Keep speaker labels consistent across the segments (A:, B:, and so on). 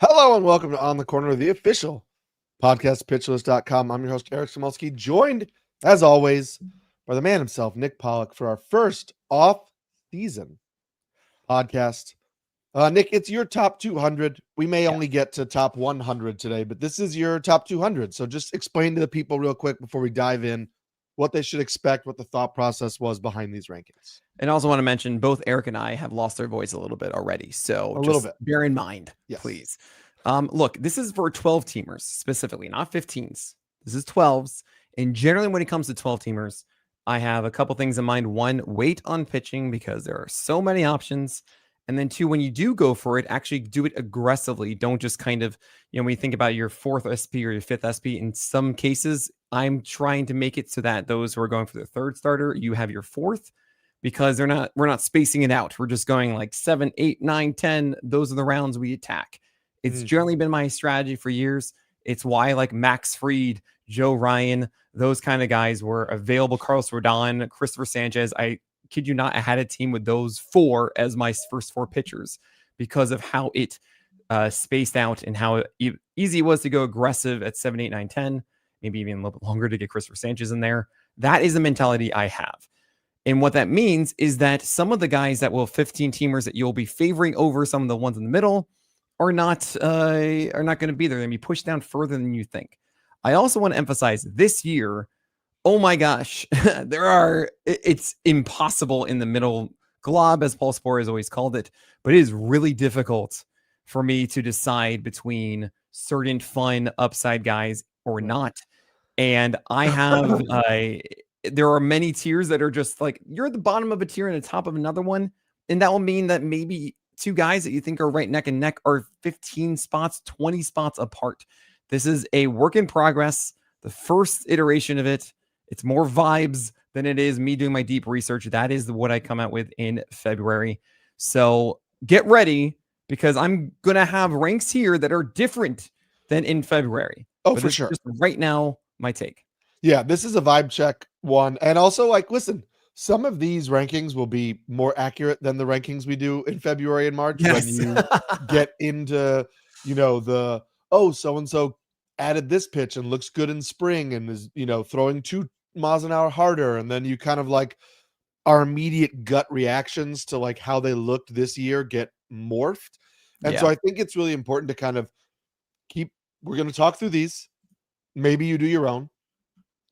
A: Hello and welcome to On the Corner, the official podcast, pitcherlist.com. I'm your host, Eric Samulski, joined, as always, by the man himself, Nick Pollack, for our first off-season podcast. Nick, it's your top 200. We may only get to top 100 today, but this is your top 200. So just explain to the people real quick before we dive in what they should expect, what the thought process was behind these rankings.
B: And also want to mention both Eric and I have lost our voice a little bit already. So
A: a little bit.
B: Bear in mind, please. Look, this is for 12 teamers specifically, not 15s. This is 12s. And generally when it comes to 12 teamers, I have a couple things in mind. One, wait on pitching because there are so many options. And then two, when you do go for it, actually do it aggressively. Don't just kind of, when you think about your fourth SP or your fifth SP, in some cases, I'm trying to make it so that those who are going for their third starter, you have your fourth, because we're not spacing it out. We're just going like 7, 8, 9, 10. Those are the rounds we attack. It's generally been my strategy for years. It's why like Max Fried, Joe Ryan, those kind of guys were available. Carlos Rodon, Christopher Sanchez. I kid you not, I had a team with those four as my first four pitchers because of how it spaced out and how easy it was to go aggressive at 7, 8, 9, 10, maybe even a little bit longer to get Christopher Sanchez in there. That is the mentality I have. And what that means is that some of the guys that will 15 teamers that you'll be favoring over some of the ones in the middle are not going to be there. They're going to be pushed down further than you think. I also want to emphasize this year, oh my gosh, it's impossible in the middle glob, as Paul Sporer has always called it, but it is really difficult for me to decide between certain fun upside guys or not. And I have there are many tiers that are just like, you're at the bottom of a tier and the top of another one. And that will mean that maybe two guys that you think are right neck and neck are 15 spots, 20 spots apart. This is a work in progress. The first iteration of it, it's more vibes than it is me doing my deep research. That is what I come out with in February. So get ready, because I'm going to have ranks here that are different than in February.
A: Oh, for sure.
B: Just right now, my take.
A: Yeah, this is a vibe check one. And also, like, listen, some of these rankings will be more accurate than the rankings we do in February and March. When you get into, so-and-so added this pitch and looks good in spring and is, throwing 2 miles an hour harder. And then you kind of like our immediate gut reactions to like how they looked this year get morphed. And so I think it's really important to kind of we're going to talk through these. Maybe you do your own.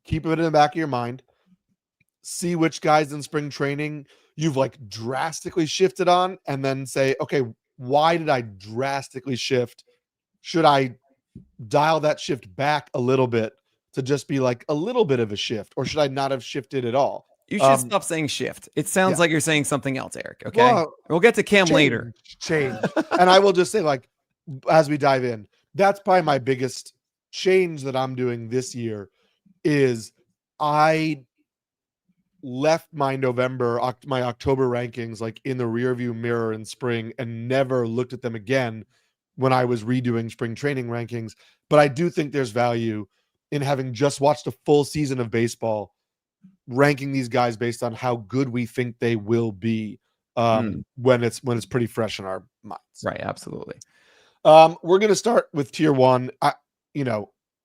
A: Keep it in the back of your mind. See which guys in spring training you've like drastically shifted on, and then say, okay, why did I drastically shift? Should I dial that shift back a little bit to just be like a little bit of a shift, or should I not have shifted at all?
B: You should stop saying shift. It sounds like you're saying something else, Eric. Okay.
A: Well,
B: we'll get to Cam later.
A: Change. And I will just say, like, as we dive in, that's probably my biggest change that I'm doing this year is I left my my October rankings like in the rearview mirror in spring and never looked at them again when I was redoing spring training rankings. But I do think there's value in having just watched a full season of baseball, ranking these guys based on how good we think they will be when it's pretty fresh in our minds.
B: Right. Absolutely.
A: We're going to start with tier one.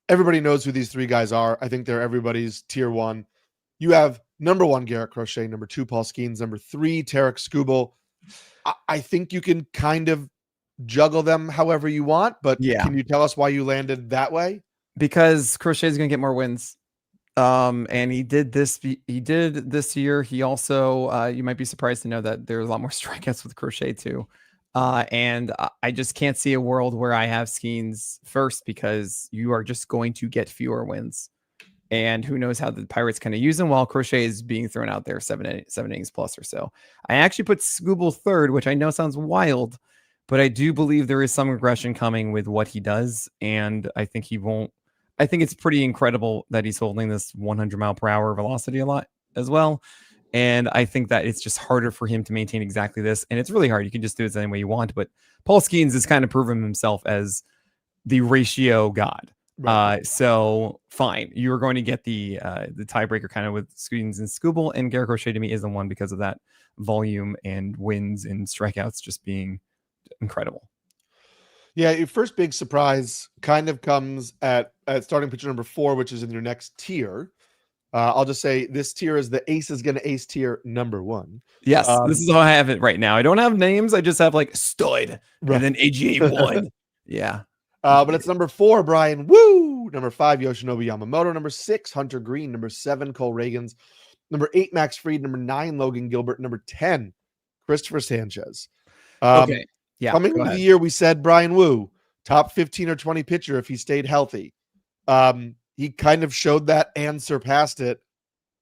A: Everybody knows who these three guys are. I think they're everybody's tier one. You have number 1, Garrett Crochet, number 2, Paul Skeens, number 3, Tarek Skubal. I think you can kind of juggle them however you want, but can you tell us why you landed that way?
B: Because Crochet is going to get more wins. And he did this year. He also, you might be surprised to know that there's a lot more strikeouts with Crochet too. And I just can't see a world where I have Skeens first, because you are just going to get fewer wins. And who knows how the Pirates kind of use him while Crochet is being thrown out there 7 innings plus or so. I actually put Skubal third, which I know sounds wild, but I do believe there is some regression coming with what he does. And I think I think it's pretty incredible that he's holding this 100 mile per hour velocity a lot as well. And I think that it's just harder for him to maintain exactly this. And it's really hard. You can just do it any way you want. But Paul Skeens has kind of proven himself as the ratio god. Right. So fine. You are going to get the tiebreaker kind of with Skeens and Skubal. And Garrett Crochet to me is the one because of that volume and wins and strikeouts just being incredible.
A: Yeah, your first big surprise kind of comes at starting pitcher number 4, which is in your next tier. I'll just say this tier is the ace is going to ace tier number 1.
B: Yes, this is how I have it right now. I don't have names. I just have like stud
A: Right.
B: and then AGA 1. Yeah.
A: But it's number 4, Brian Woo. Number 5, Yoshinobu Yamamoto. Number 6, Hunter Green. Number 7, Cole Reagans. Number 8, Max Fried. Number 9, Logan Gilbert. Number 10, Christopher Sanchez.
B: Okay. Yeah.
A: Coming
B: Go
A: into
B: ahead.
A: the year, we said Brian Woo, top 15 or 20 pitcher if he stayed healthy. He kind of showed that and surpassed it.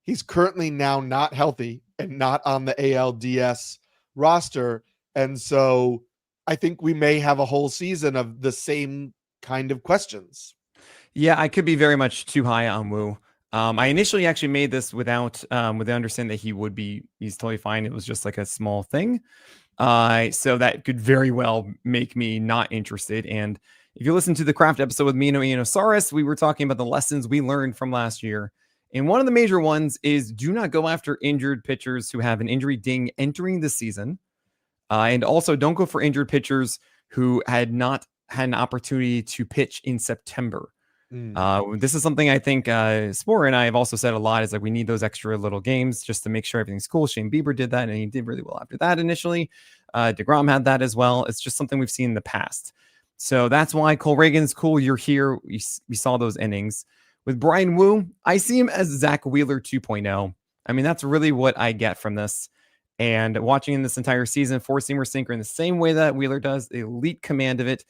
A: He's currently now not healthy and not on the ALDS roster. And so I think we may have a whole season of the same kind of questions.
B: Yeah, I could be very much too high on Wu. I initially actually made this without with the understanding that he's totally fine. It was just like a small thing. So that could very well make me not interested. And if you listen to the craft episode with me and Ionosaurus, we were talking about the lessons we learned from last year. And one of the major ones is do not go after injured pitchers who have an injury ding entering the season. And also don't go for injured pitchers who had not had an opportunity to pitch in September. This is something I think Spore and I have also said a lot is like we need those extra little games just to make sure everything's cool. Shane Bieber did that and he did really well after that initially. DeGrom had that as well. It's just something we've seen in the past. So that's why Cole Reagan's cool. You're here. We saw those innings. With Brian Wu, I see him as Zach Wheeler 2.0. I mean, that's really what I get from this. And watching in this entire season, four-seamer sinker in the same way that Wheeler does, the elite command of it,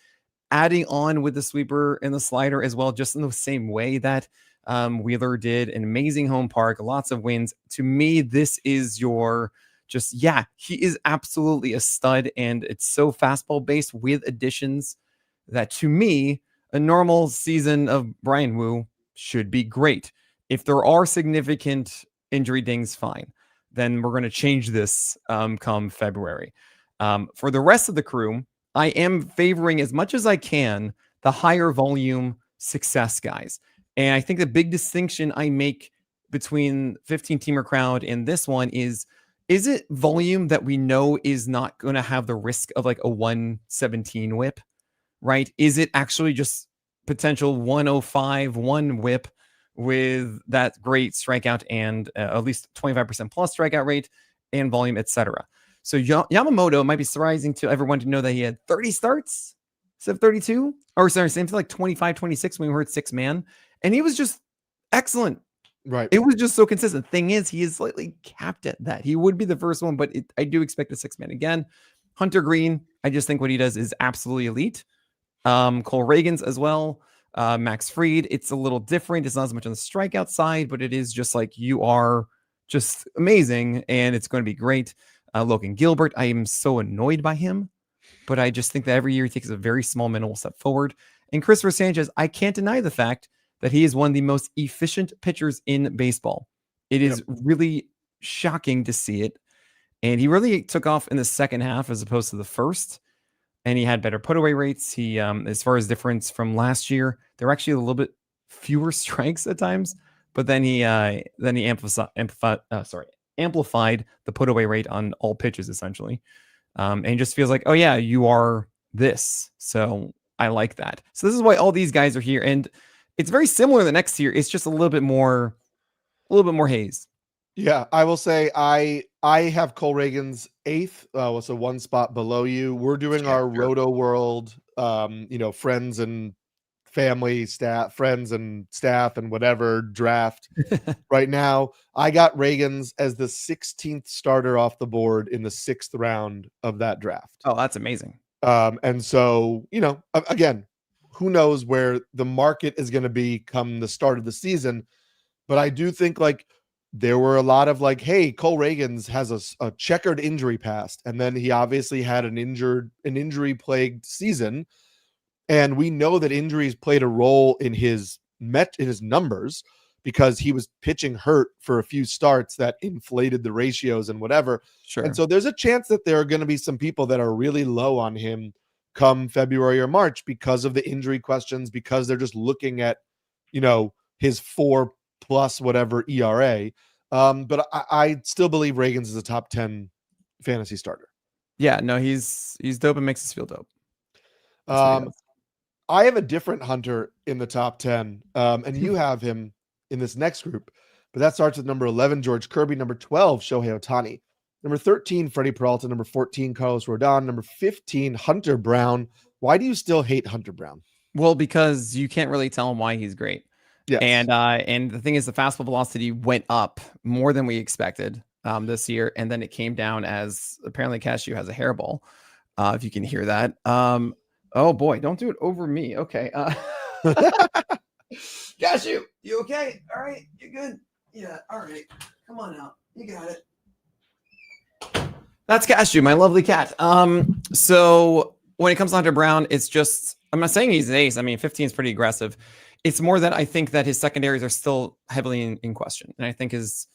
B: adding on with the sweeper and the slider as well, just in the same way that Wheeler did. An amazing home park, lots of wins. To me, this is your he is absolutely a stud, and it's so fastball based with additions that to me, a normal season of Brian Wu should be great. If there are significant injury dings, fine. Then we're going to change this come February. For the rest of the crew, I am favoring as much as I can the higher volume success guys. And I think the big distinction I make between 15-teamer crowd and this one is it volume that we know is not going to have the risk of like a 117 whip, right? Is it actually just potential 105, 1 whip with that great strikeout and at least 25% plus strikeout rate and volume, etc. So Yamamoto might be surprising to everyone to know that he had 30 starts instead of 32, or sorry, same thing like 25, 26 when we were at 6-man, and he was just excellent.
A: Right.
B: It was just so consistent. Thing is, he is slightly capped at that. He would be the first one, but I do expect a 6-man again. Hunter Green, I just think what he does is absolutely elite. Cole Reagans as well. Max Fried, it's a little different. It's not as much on the strikeout side, but it is just like you are just amazing, and it's going to be great. Logan Gilbert, I am so annoyed by him, but I just think that every year he takes a very small minimal step forward. And Christopher Sanchez, I can't deny the fact that he is one of the most efficient pitchers in baseball. It is really shocking to see it. And he really took off in the second half as opposed to the first. And he had better put away rates. He, as far as difference from last year, there were actually a little bit fewer strikes at times, but then he amplified the put away rate on all pitches essentially. And he just feels like, oh yeah, you are this. So I like that. So this is why all these guys are here. And it's very similar to the next tier. It's just a little bit more haze.
A: Yeah, I will say I have Cole Reagan's 8th, so one spot below you. We're doing our Roto World, friends and family staff, friends and staff and whatever draft right now. I got Reagan's as the 16th starter off the board in the 6th round of that draft.
B: Oh, that's amazing.
A: And so, again, who knows where the market is going to be come the start of the season. But I do think like there were a lot of like, hey, Cole Reagan's has a checkered injury past. And then he obviously had an injury plagued season. And we know that injuries played a role in his numbers because he was pitching hurt for a few starts that inflated the ratios and whatever.
B: Sure.
A: And so there's a chance that there are going to be some people that are really low on him come February or March because of the injury questions, because they're just looking at, his 4+ whatever ERA. But I still believe Reagan's is a top 10 fantasy starter.
B: Yeah, no, he's dope and makes us feel dope. That's what he
A: Um,
B: does.
A: I have a different Hunter in the top 10, and you have him in this next group, but that starts with number 11, George Kirby, number 12, Shohei Ohtani, number 13, Freddie Peralta, number 14, Carlos Rodon, number 15, Hunter Brown. Why do you still hate Hunter Brown?
B: Well, because you can't really tell him why he's great.
A: Yes.
B: And the thing is, the fastball velocity went up more than we expected this year, and then it came down as apparently Cashew has a hairball. If you can hear that. Oh boy, don't do it over me. Okay. Cashew, you okay? All right, you good? Yeah. All right. Come on out. You got it. That's Cashew, my lovely cat. So when it comes to Hunter Brown, it's just, I'm not saying he's an ace. I mean, 15 is pretty aggressive. It's more that I think that his secondaries are still heavily in question. And I think his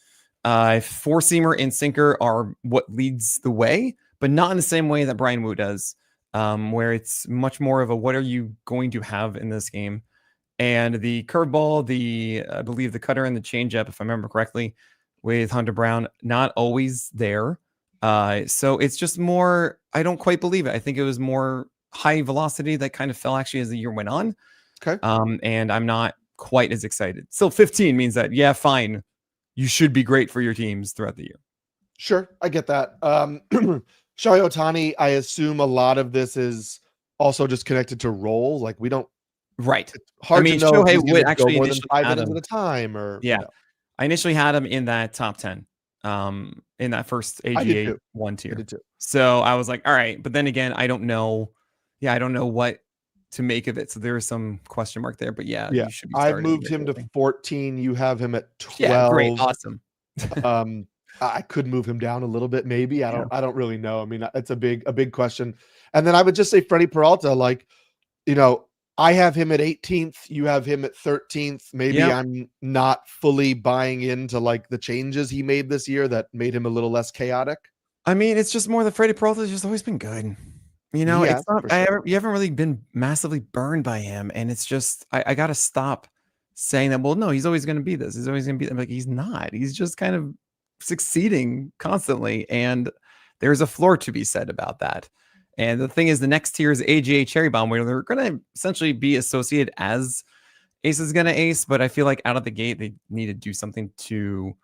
B: four-seamer and sinker are what leads the way, but not in the same way that Brian Wu does, where it's much more of a what are you going to have in this game? And the curveball, I believe the cutter and the changeup, if I remember correctly, with Hunter Brown, not always there. So it's just more, I don't quite believe it. I think it was more high velocity that kind of fell actually as the year went on.
A: Okay.
B: And I'm not quite as excited. Still 15 means that, yeah, fine. You should be great for your teams throughout the year.
A: Sure. I get that. Shohei Ohtani, I assume a lot of this is also just connected to role. Like we don't,
B: Right.
A: it's hard to know
B: Shohei
A: if he's
B: would
A: gonna
B: actually
A: go more than
B: initially
A: 5
B: had
A: innings
B: him.
A: at a time or,
B: Yeah. I initially had him in that top 10, in that first AGA one
A: I
B: tier.
A: did too.
B: So I was like, all right. But then again, I don't know. Yeah, I don't know what to make of it. So there is some question mark there. But yeah, you should be
A: I
B: starting
A: moved him to 14. You have him at 12.
B: Yeah, great. Awesome.
A: I could move him down a little bit, maybe. I don't really know. I mean, it's a big question. And then I would just say Freddie Peralta, like, I have him at 18th. You have him at 13th. Maybe I'm not fully buying into like the changes he made this year that made him a little less chaotic.
B: I mean, it's just more that Freddie Peralta has just always been good. It's not, you haven't really been massively burned by him. And it's just, I got to stop saying that, well, no, he's always going to be this. He's always going to be, I'm like, he's not. He's just kind of succeeding constantly. And there's a floor to be said about that. And the thing is, the next tier is AGA Cherry Bomb, where they're going to essentially be associated as Ace is going to ace. But I feel like out of the gate, they need to do something to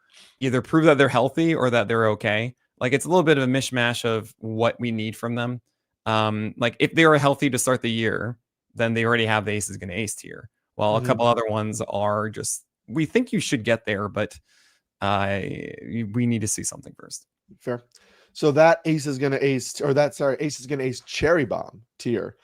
B: either prove that they're healthy or that they're okay. Like it's a little bit of a mishmash of what we need from them. Like if they were healthy to start the year, then they already have the Ace is going to ace tier. While a couple other ones are just, we think you should get there, but we need to see something first.
A: Fair. So that Ace is going to ace, Ace is going to ace Cherry Bomb tier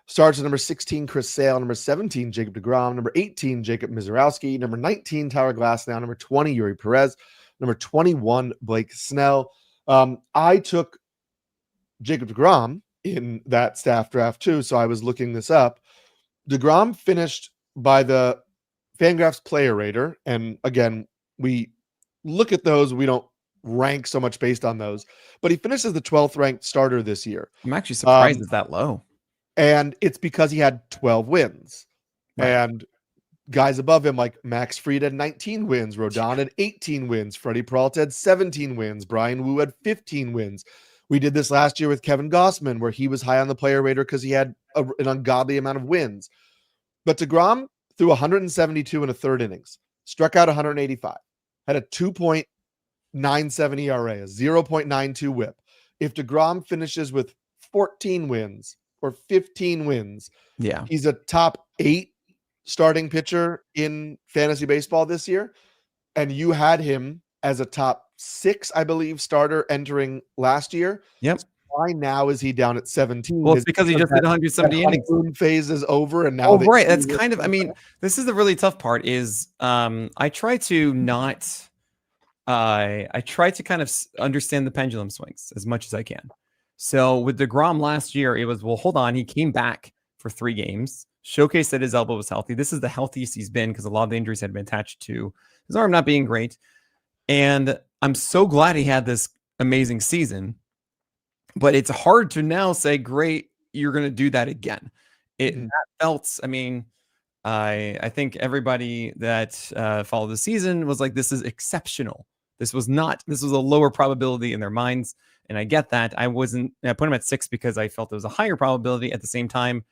A: starts at number 16, Chris Sale, number 17, Jacob deGrom, number 18, Jacob Mizorowski, number 19, Tyler Glasnow, number 20, Yuri Perez, number 21, Blake Snell. I took Jacob deGrom in that staff draft too, so I was looking this up. deGrom finished by the Fangraphs player rater, and again, we look at those, we don't rank so much based on those, but he finished as the 12th ranked starter this year.
B: I'm actually surprised it's that low.
A: And it's because he had 12 wins. Right. And guys above him, like Max Fried had 19 wins, Rodon had 18 wins, Freddie Peralta had 17 wins, Brian Wu had 15 wins. We did this last year with Kevin Gossman, where he was high on the player rater because he had an ungodly amount of wins. But deGrom threw 172 in a third innings, struck out 185, had a 2.97 ERA, a 0.92 whip. If deGrom finishes with 14 wins or 15 wins, he's a top 8 starting pitcher in fantasy baseball this year. And you had him as a top 6, I believe, starter entering last year.
B: Yep.
A: So why now is he down at 17?
B: Well, it's because he just did 170 innings.
A: Phase is over, and now
B: right. That's kind of, I mean, this is the really tough part is I try to not I try to kind of understand the pendulum swings as much as I can. So with deGrom last year, it was, well, hold on. He came back for 3 games, showcased that his elbow was healthy. This is the healthiest he's been because a lot of the injuries had been attached to his arm not being great. And I'm so glad he had this amazing season. But it's hard to now say, great, you're going to do that again. That felt, I mean, I think everybody that followed the season was like, this is exceptional. This was a lower probability in their minds. And I get that. I put him at 6 because I felt it was a higher probability. At the same time,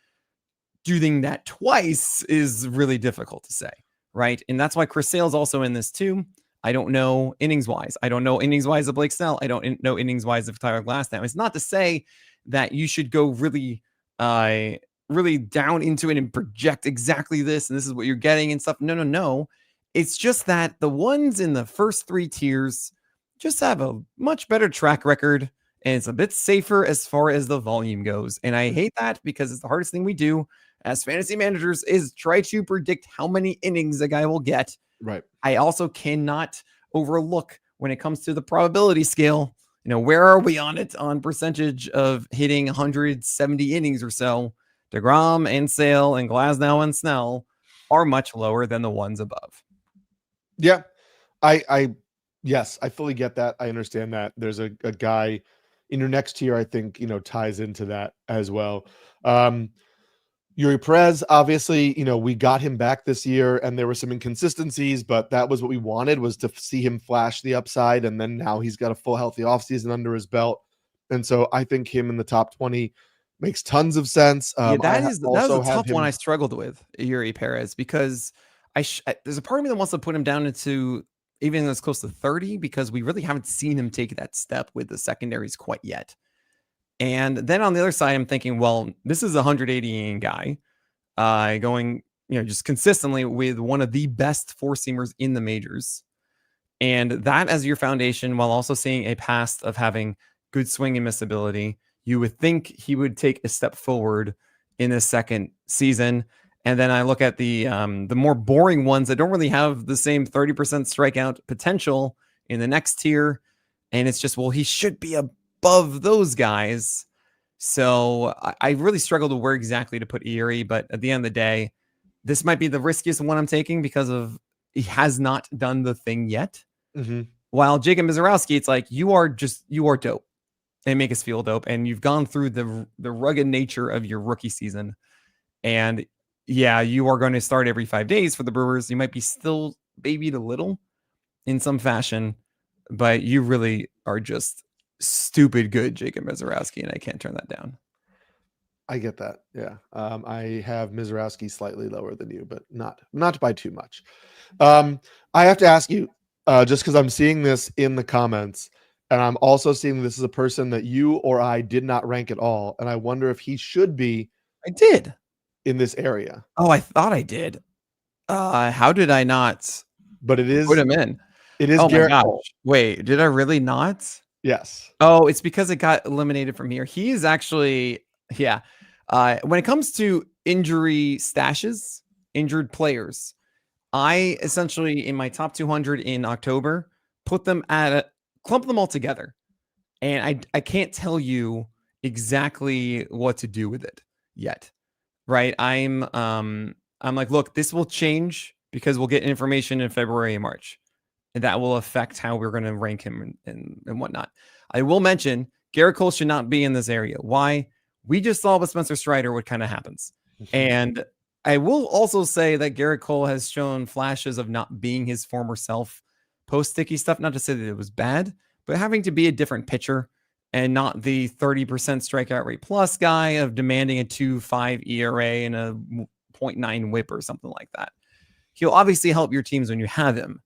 B: doing that twice is really difficult to say, right? And that's why Chris Sale's also in this too. I don't know innings wise. I don't know innings wise of Blake Snell. I don't know innings wise of Tyler Glasnow. It's not to say that you should go really down into it and project exactly this and this is what you're getting and stuff. No. It's just that the ones in the first 3 tiers just have a much better track record and it's a bit safer as far as the volume goes. And I hate that because it's the hardest thing we do as fantasy managers is try to predict how many innings a guy will get.
A: Right.
B: I also cannot overlook when it comes to the probability scale, where are we on it on percentage of hitting 170 innings or so? DeGrom and Sale and Glasnow and Snell are much lower than the ones above.
A: Yeah. Yes, I fully get that. I understand that. There's a guy in your next tier, I think, ties into that as well. Yuri Perez, obviously, we got him back this year and there were some inconsistencies, but that was what we wanted, was to see him flash the upside. And then now he's got a full healthy offseason under his belt. And so I think him in the top 20 makes tons of sense.
B: That was a tough one I struggled with, Yuri Perez, because there's a part of me that wants to put him down into even as close to 30 because we really haven't seen him take that step with the secondaries quite yet. And then on the other side, I'm thinking, well, this is a 180 inning guy going, just consistently with one of the best 4-seamers in the majors. And that as your foundation, while also seeing a past of having good swing and miss ability, you would think he would take a step forward in his second season. And then I look at the more boring ones that don't really have the same 30% strikeout potential in the next tier. And it's just, well, he should be above those guys. So I really struggled with where exactly to put Erie, but at the end of the day, this might be the riskiest one I'm taking because of he has not done the thing yet.
A: Mm-hmm.
B: While Jacob Mizorowski, it's like you are dope and make us feel dope. And you've gone through the rugged nature of your rookie season. And yeah, you are going to start every 5 days for the Brewers. You might be still babied a little in some fashion, but you really are just stupid good, Jacob Mizorowski, and I can't turn that down.
A: I get that. Yeah. I have Mizorowski slightly lower than you, but not by too much. I have to ask you, just because I'm seeing this in the comments, and I'm also seeing this as a person that you or I did not rank at all, and I wonder if he should be.
B: I did.
A: In this area.
B: Oh, I thought I did. How did I not?
A: But it is
B: put him in.
A: It is.
B: Oh
A: Garrett
B: my gosh!
A: Cole.
B: Wait, did I really not?
A: Yes.
B: Oh, it's because it got eliminated from here. He is actually, yeah. When it comes to injury stashes, injured players, I essentially in my top 200 in October put them clump them all together, and I can't tell you exactly what to do with it yet. Right. I'm like, look, this will change because we'll get information in February and March, and that will affect how we're going to rank him and whatnot. I will mention Garrett Cole should not be in this area. Why? We just saw with Spencer Strider what kind of happens. And I will also say that Garrett Cole has shown flashes of not being his former self post sticky stuff. Not to say that it was bad, but having to be a different pitcher. And not the 30% strikeout rate plus guy of demanding a 2.5 ERA and a 0.9 whip or something like that. He'll obviously help your teams when you have him.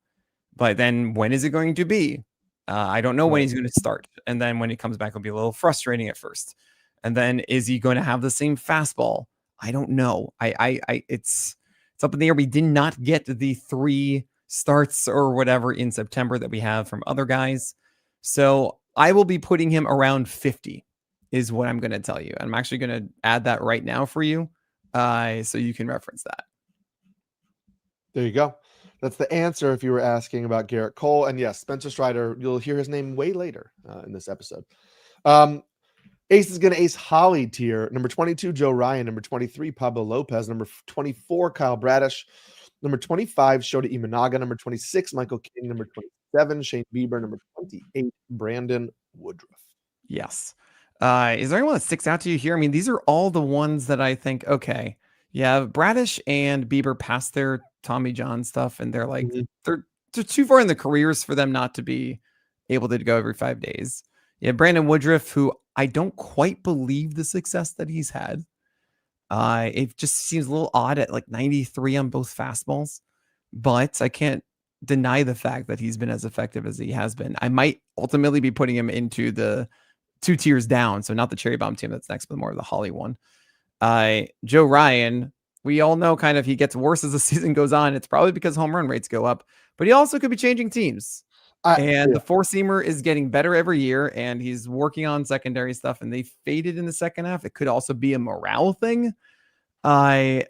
B: But then when is it going to be? I don't know when he's going to start. And then when he comes back, it'll be a little frustrating at first. And then is he going to have the same fastball? I don't know. It's up in the air. We did not get the 3 starts or whatever in September that we have from other guys. So I will be putting him around 50 is what I'm going to tell you. I'm actually going to add that right now for you so you can reference that.
A: There you go. That's the answer if you were asking about Garrett Cole. And yes, Spencer Strider, you'll hear his name way later in this episode. Ace is going to ace Holly tier. Number 22, Joe Ryan. Number 23, Pablo Lopez. Number 24, Kyle Bradish. Number 25, Shota Imanaga. Number 26, Michael King. Number 27, Shane Bieber. Number 28, Brandon Woodruff.
B: Yes. Is there anyone that sticks out to you here? I mean, these are all the ones that I think, okay, yeah, Bradish and Bieber passed their Tommy John stuff, and they're like, they're too far in the careers for them not to be able to go every 5 days. Yeah, Brandon Woodruff, who I don't quite believe the success that he's had. It just seems a little odd at like 93 on both fastballs, but I can't deny the fact that he's been as effective as he has been. I might ultimately be putting him into the 2 tiers down, so not the cherry bomb team that's next, but more of the Holly one. Joe Ryan, we all know kind of he gets worse as the season goes on. It's probably because home run rates go up, but he also could be changing teams. And the four-seamer is getting better every year, and he's working on secondary stuff, and they faded in the second half. It could also be a morale thing. I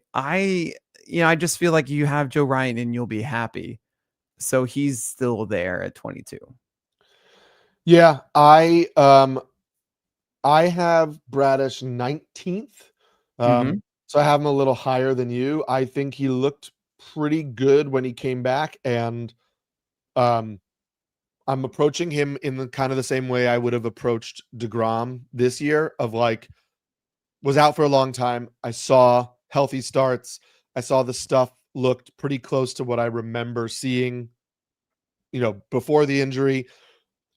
B: just feel like you have Joe Ryan and you'll be happy. So he's still there at 22.
A: Yeah, I have Bradish 19th. So I have him a little higher than you. I think he looked pretty good when he came back, and I'm approaching him in the kind of the same way I would have approached DeGrom this year, of like, was out for a long time. I saw healthy starts. I saw the stuff looked pretty close to what I remember seeing, before the injury.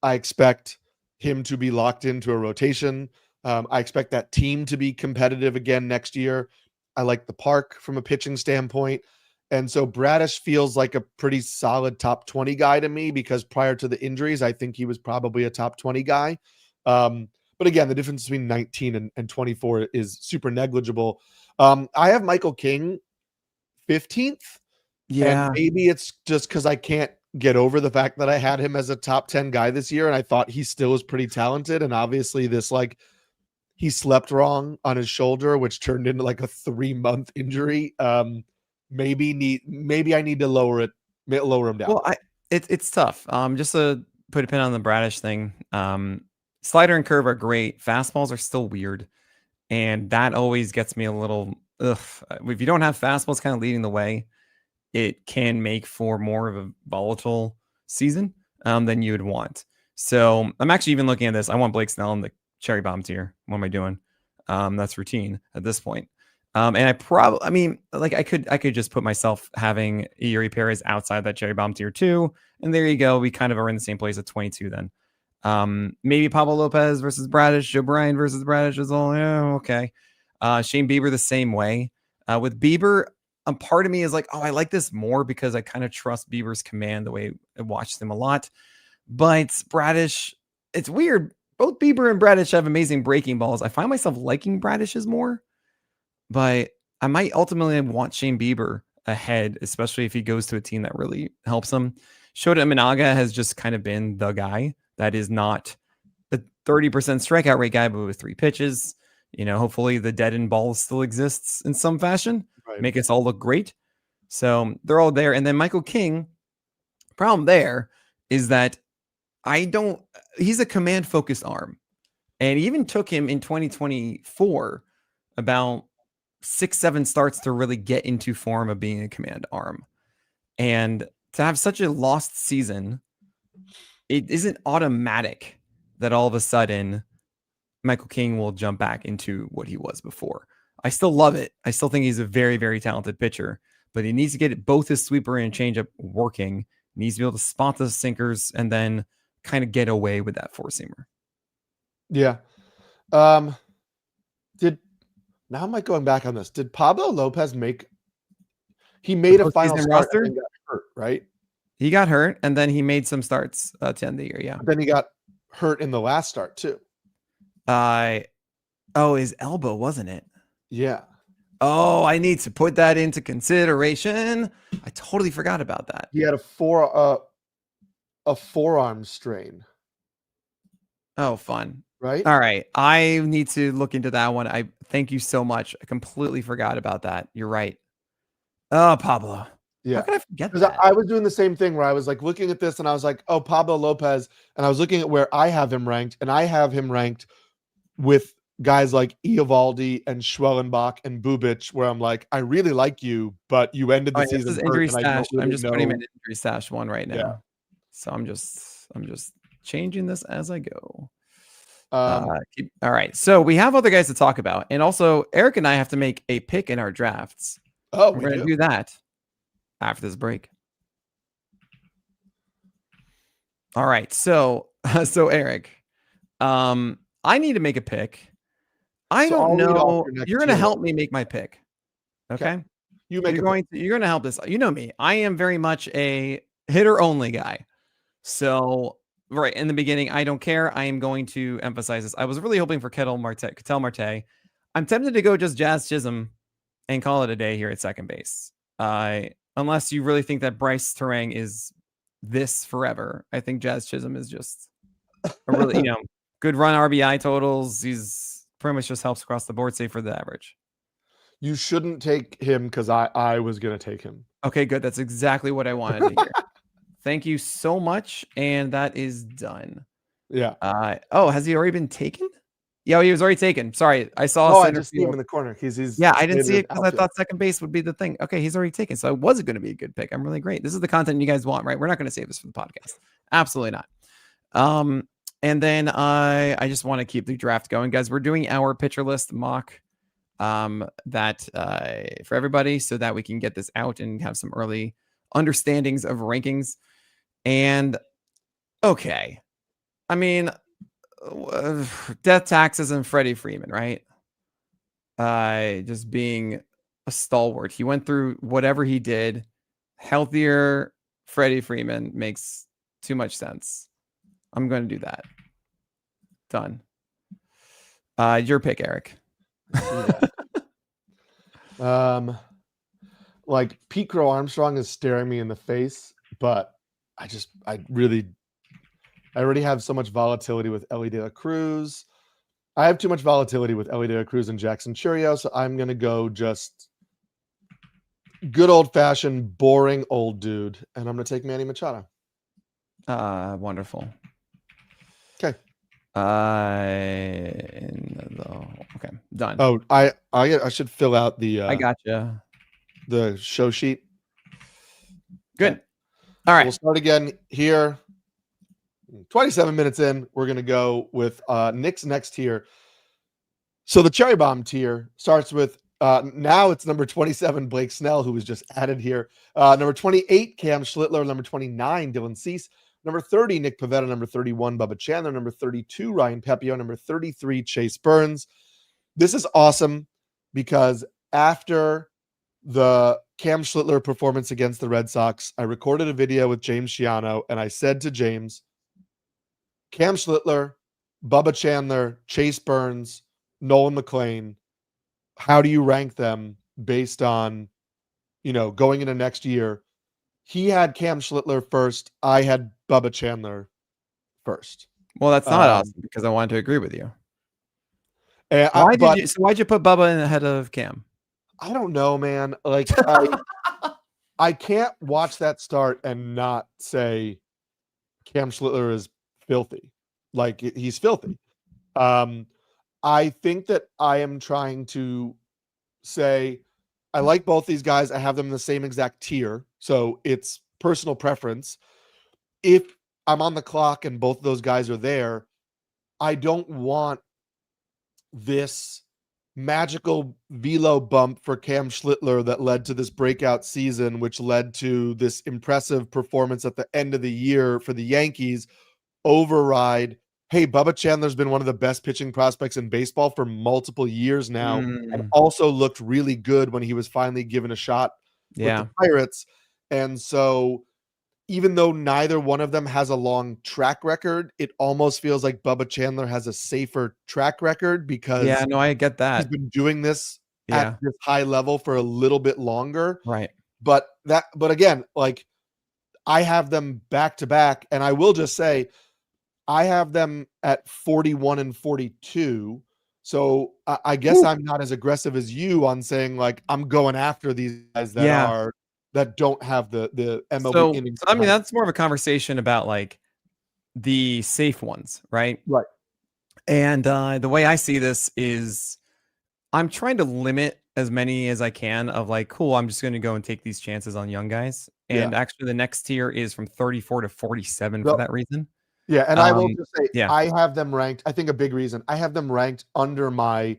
A: I expect him to be locked into a rotation. I expect that team to be competitive again next year. I like the park from a pitching standpoint. And so Bradish feels like a pretty solid top 20 guy to me, because prior to the injuries, I think he was probably a top 20 guy. But again, the difference between 19 and 24 is super negligible. I have Michael King 15th.
B: Yeah.
A: And maybe it's just because I can't get over the fact that I had him as a top 10 guy this year, and I thought he still was pretty talented. And obviously this, like, he slept wrong on his shoulder, which turned into like a 3-month injury. Maybe I need to lower him down.
B: Well, it's tough. Just to put a pin on the Bradish thing. Slider and curve are great. Fastballs are still weird. And that always gets me a little, if you don't have fastballs kind of leading the way, it can make for more of a volatile season than you would want. So I'm actually even looking at this. I want Blake Snell in the cherry bomb tier. What am I doing? That's routine at this point. And I could just put myself having Yuri Perez outside that cherry bomb tier too. And there you go. We kind of are in the same place at 22 then. Maybe Pablo Lopez versus Bradish, Joe Bryan versus Bradish is all, okay. Shane Bieber the same way. With Bieber, a part of me is like, oh, I like this more because I kind of trust Bieber's command the way I watched him a lot. But Bradish, it's weird. Both Bieber and Bradish have amazing breaking balls. I find myself liking Bradish's more, but I might ultimately want Shane Bieber ahead, especially if he goes to a team that really helps him. Shota Imanaga has just kind of been the guy that is not a 30% strikeout rate guy, but with 3 pitches. Hopefully the dead end ball still exists in some fashion. Right. Make us all look great. So they're all there. And then Michael King, problem there is that he's a command focused arm. And he even took him in 2024 about 6-7 starts to really get into form of being a command arm. And to have such a lost season, it isn't automatic that all of a sudden Michael King will jump back into what he was before. I still love it. I still think he's a very, very talented pitcher, but he needs to get both his sweeper and changeup working. He needs to be able to spot the sinkers and then kind of get away with that 4-seamer.
A: Yeah. Now am I going back on this? Did Pablo Lopez he made a final start roster and got hurt, right?
B: He got hurt and then he made some starts to end the year. Yeah.
A: But then he got hurt in the last start too.
B: His elbow, wasn't it?
A: Yeah.
B: Oh, I need to put that into consideration. I totally forgot about that.
A: He had a forearm strain.
B: Oh, fun.
A: Right?
B: All right. I need to look into that one. I thank you so much. I completely forgot about that. You're right. Oh, Pablo.
A: Yeah.
B: How could I forget
A: that?
B: I
A: was doing the same thing where I was like looking at this and I was like, oh, Pablo Lopez. And I was looking at where I have him ranked, and I have him ranked with guys like Eovaldi and Schwellenbach and Bubic, where I'm like, I really like you, but you ended the season.
B: This is injury stash. I'm just putting him in injury stash 1 right now. Yeah. So I'm just changing this as I go. All right. So we have other guys to talk about. And also Eric and I have to make a pick in our drafts.
A: Oh,
B: we're going to do that after this break. All right. So Eric, I need to make a pick. I
A: So
B: don't
A: I'll read off
B: know.
A: your next
B: You're gonna
A: tier
B: help
A: list.
B: me make my pick. Okay.
A: You make
B: You're gonna help this. You know me. I am very much a hitter only guy. So right in the beginning, I don't care. I am going to emphasize this. I was really hoping for Ketel Marte. I'm tempted to go just Jazz Chisholm and call it a day here at second base. Unless you really think that Bryce Terang is this forever. I think Jazz Chisholm is just a really, good run RBI totals. He's pretty much just helps across the board, save for the average.
A: You shouldn't take him because I was going to take him.
B: Okay, good. That's exactly what I wanted to hear. Thank you so much. And that is done.
A: Yeah.
B: Has he already been taken? Yeah, he was already taken. Sorry. I saw
A: I just see him in the corner.
B: Yeah, I didn't see it because I thought second base would be the thing. Okay, he's already taken. So it wasn't going to be a good pick. I'm really great. This is the content you guys want, right? We're not going to save this for the podcast. Absolutely not. And then I just want to keep the draft going, guys. We're doing our pitcher list mock that for everybody so that we can get this out and have some early understandings of rankings. And okay, I mean, death taxes and Freddie Freeman, right? Just being a stalwart. He went through whatever he did. Healthier Freddie Freeman makes too much sense. I'm going to do that. Done. Your pick, Eric.
A: Like Pete Crow Armstrong is staring me in the face, but I already have so much volatility with Ellie De La Cruz. I have too much volatility with Ellie De La Cruz and Jackson Churio, so I'm going to go just good old-fashioned, boring old dude, and I'm going to take Manny Machado.
B: Wonderful.
A: Okay.
B: Okay, done.
A: Oh, I should fill out the
B: I gotcha.
A: The show sheet.
B: Good. Okay. All right.
A: We'll start again here. 27 minutes in, we're going to go with Nick's next tier. So the Cherry Bomb tier starts with now it's number 27, Blake Snell, who was just added here. Number 28, Cam Schlittler. Number 29, Dylan Cease. Number 30, Nick Pivetta. Number 31, Bubba Chandler. Number 32, Ryan Pepio. Number 33, Chase Burns. This is awesome because after the Cam Schlittler performance against the Red Sox, I recorded a video with James Schiano, and I said to James, Cam Schlittler, Bubba Chandler, Chase Burns, Nolan McLean, how do you rank them based on, going into next year? He had Cam Schlittler first. I had Bubba Chandler first.
B: Well, that's not awesome because I wanted to agree with you.
A: Why'd
B: you put Bubba in ahead of Cam?
A: I don't know, man. Like I can't watch that start and not say Cam Schlittler is filthy. Like he's filthy. I think that I am trying to say I like both these guys. I have them in the same exact tier. So it's personal preference. If I'm on the clock and both of those guys are there, I don't want this magical velo bump for Cam Schlittler that led to this breakout season, which led to this impressive performance at the end of the year for the Yankees, override, hey, Bubba Chandler's been one of the best pitching prospects in baseball for multiple years now, and also looked really good when he was finally given a shot with the Pirates. And so even though neither one of them has a long track record, it almost feels like Bubba Chandler has a safer track record because
B: I get that.
A: He's been doing this at this high level for a little bit longer.
B: Right.
A: But again, like I have them back to back, and I will just say I have them at 41 and 42. So I guess I'm not as aggressive as you on saying like I'm going after these guys that don't have the MLB innings.
B: So I mean, that's more of a conversation about like the safe ones, right?
A: Right.
B: And the way I see this is I'm trying to limit as many as I can of like, cool, I'm just going to go and take these chances on young guys. And actually the next tier is from 34 to 47 for that reason.
A: Yeah, and I will just say, I have them ranked. I think a big reason I have them ranked under my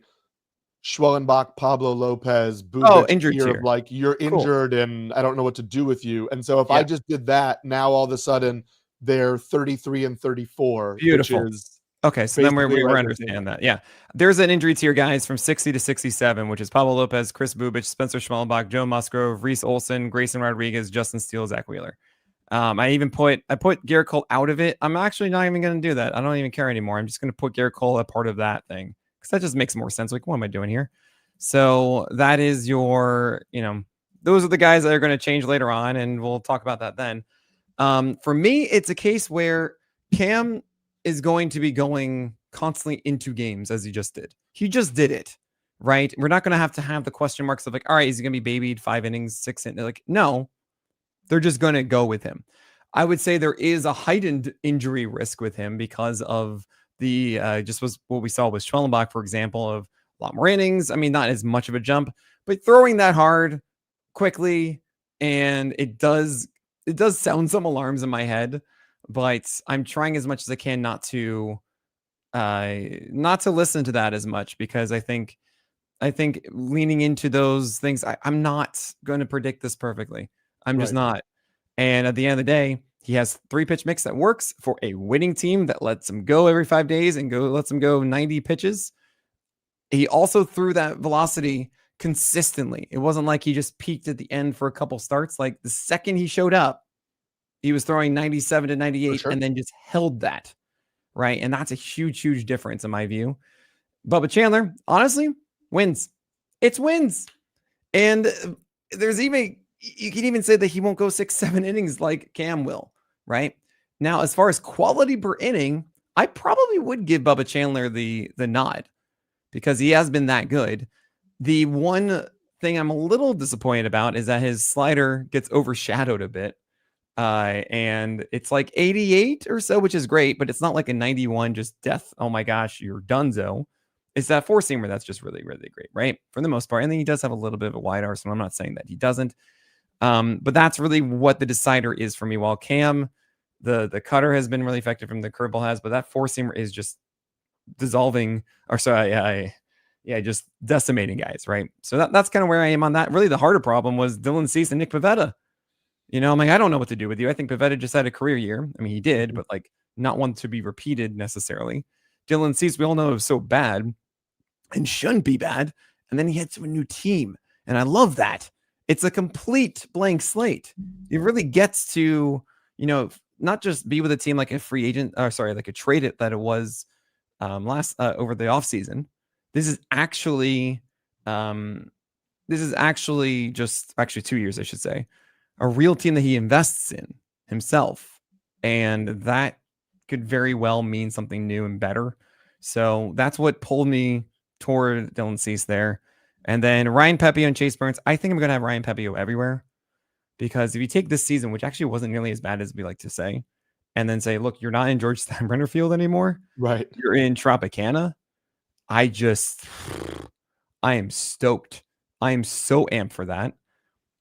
A: Schwellenbach, Pablo Lopez,
B: injured tier.
A: Of like you're injured and I don't know what to do with you. And so if I just did that, now all of a sudden they're 33 and 34.
B: Beautiful.
A: Which is
B: Okay, so then
A: Basically,
B: we
A: right,
B: understand that. Yeah. There's an injury tier, guys, from 60 to 67, which is Pablo Lopez, Chris Bubich, Spencer Schmelbach, Joe Musgrove, Reese Olson, Grayson Rodriguez, Justin Steele, Zach Wheeler. I put Garrett Cole out of it. I'm actually not even going to do that. I don't even care anymore. I'm just going to put Garrett Cole a part of that thing because that just makes more sense. Like, what am I doing here? So that is your, those are the guys that are going to change later on, and we'll talk about that then. For me, it's a case where Cam is going to be going constantly into games as he just did. He just did it, right? We're not going to have the question marks of like, all right, is he going to be babied 5 innings, 6 innings? Like, no, they're just going to go with him. I would say there is a heightened injury risk with him because of the just was what we saw with Schwellenbach, for example, of a lot more innings. I mean, not as much of a jump, but throwing that hard quickly, and it does sound some alarms in my head. But I'm trying as much as I can not to listen to that as much because I think leaning into those things, I'm not going to predict this perfectly. I'm just not. And at the end of the day, he has 3-pitch mix that works for a winning team that lets him go every 5 days and lets him go 90 pitches. He also threw that velocity consistently. It wasn't like he just peaked at the end for a couple starts. Like the second he showed up, he was throwing 97 to 98 and then just held that, right? And that's a huge, huge difference in my view. Bubba Chandler, honestly, wins. It's wins. And there's even, you can even say that he won't go 6-7 innings like Cam will, right? Now, as far as quality per inning, I probably would give Bubba Chandler the nod because he has been that good. The one thing I'm a little disappointed about is that his slider gets overshadowed a bit. And it's like 88 or so, which is great, but it's not like a 91 just death. Oh my gosh, you're donezo. It's that 4-seamer that's just really, really great, right? For the most part. And then he does have a little bit of a wide arsenal. I'm not saying that he doesn't. But that's really what the decider is for me. While Cam, the cutter has been really effective from the curveball has, but that 4-seamer is just dissolving, or sorry, just decimating guys, right? So that's kind of where I am on that. Really, the harder problem was Dylan Cease and Nick Pivetta. I'm like, I don't know what to do with you. I think Pivetta just had a career year. I mean, he did, but like not one to be repeated necessarily. Dylan Cease, we all know, was so bad and shouldn't be bad. And then he heads to a new team. And I love that. It's a complete blank slate. It really gets to, not just be with a team like a free agent, or sorry, like a trade that it was last over the offseason. This is actually just 2 years, I should say. A real team that he invests in himself. And that could very well mean something new and better. So that's what pulled me toward Dylan Cease there. And then Ryan Pepio and Chase Burns. I think I'm going to have Ryan Pepio everywhere. Because if you take this season, which actually wasn't nearly as bad as we like to say, and then say, look, you're not in George Steinbrenner Field anymore.
A: Right.
B: You're in Tropicana. I am stoked. I am so amped for that.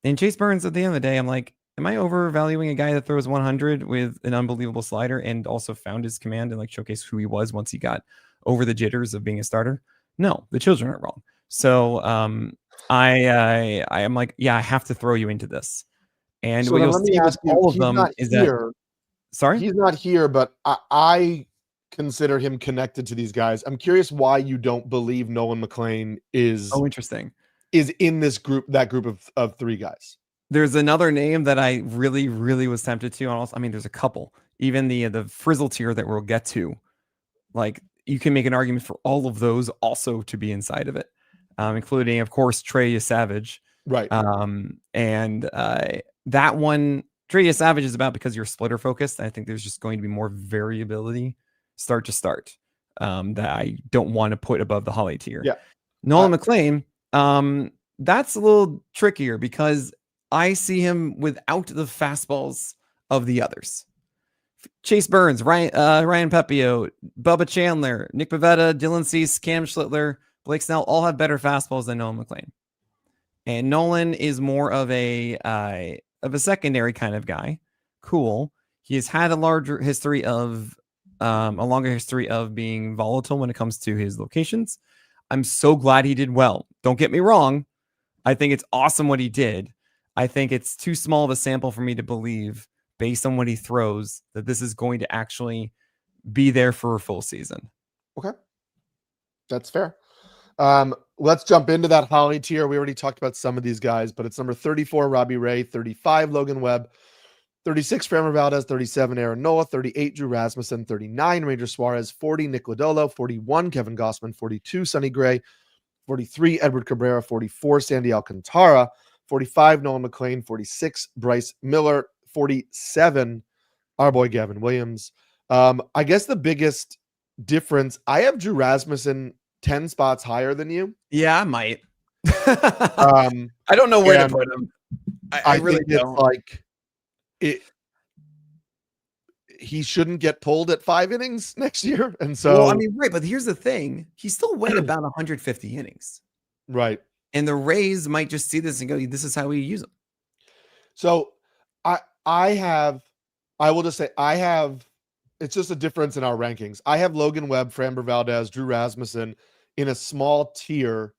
B: And Chase Burns, at the end of the day, I'm like, am I overvaluing a guy that throws 100 with an unbelievable slider and also found his command and like showcased who he was once he got over the jitters of being a starter? No, the children aren't wrong. So I am like, yeah, I have to throw you into this. And
A: so
B: what you'll
A: let me
B: see with
A: ask you,
B: all of them is that, sorry?
A: He's not here, but I consider him connected to these guys. I'm curious why you don't believe Nolan McLean is
B: interesting.
A: Is in this group, that group of 3 guys.
B: There's another name that I really, really was tempted to. Also, I mean, there's a couple. Even the Frizzle tier that we'll get to. Like, you can make an argument for all of those also to be inside of it, including, of course, Trey Savage.
A: Right.
B: And that one, Trey Savage is about because you're splitter focused. I think there's just going to be more variability start to start that I don't want to put above the Holly tier.
A: Yeah.
B: Nolan McLean. That's a little trickier because I see him without the fastballs of the others. Chase Burns, Ryan Pepio, Bubba Chandler, Nick Pivetta, Dylan Cease, Cam Schlittler, Blake Snell all have better fastballs than Nolan McLean. And Nolan is more of a secondary kind of guy. Cool. He has had a longer history of being volatile when it comes to his locations. I'm so glad he did well. Don't get me wrong. I think it's awesome what he did. I think it's too small of a sample for me to believe, based on what he throws, that this is going to actually be there for a full season.
A: Okay. That's fair. Let's jump into that Holly tier. We already talked about some of these guys, but it's number 34, Robbie Ray, 35, Logan Webb, 36, Framber Valdez, 37, Aaron Nola, 38, Drew Rasmussen, 39, Ranger Suarez, 40, Nick Lodolo, 41, Kevin Gossman, 42, Sonny Gray, 43, Edward Cabrera, 44, Sandy Alcantara, 45, Nolan McLean, 46, Bryce Miller, 47, our boy Gavin Williams. I guess the biggest difference, I have Drew Rasmussen 10 spots higher than you.
B: Yeah, I might. I don't know where to put him. I really
A: think
B: don't.
A: It's like he shouldn't get pulled at 5 innings next year. And so,
B: well, I mean, right, but here's the thing. He still went about 150 innings.
A: Right.
B: And the Rays might just see this and go, this is how we use them.
A: So I will just say it's just a difference in our rankings. I have Logan Webb, Framber Valdez, Drew Rasmussen in a small tier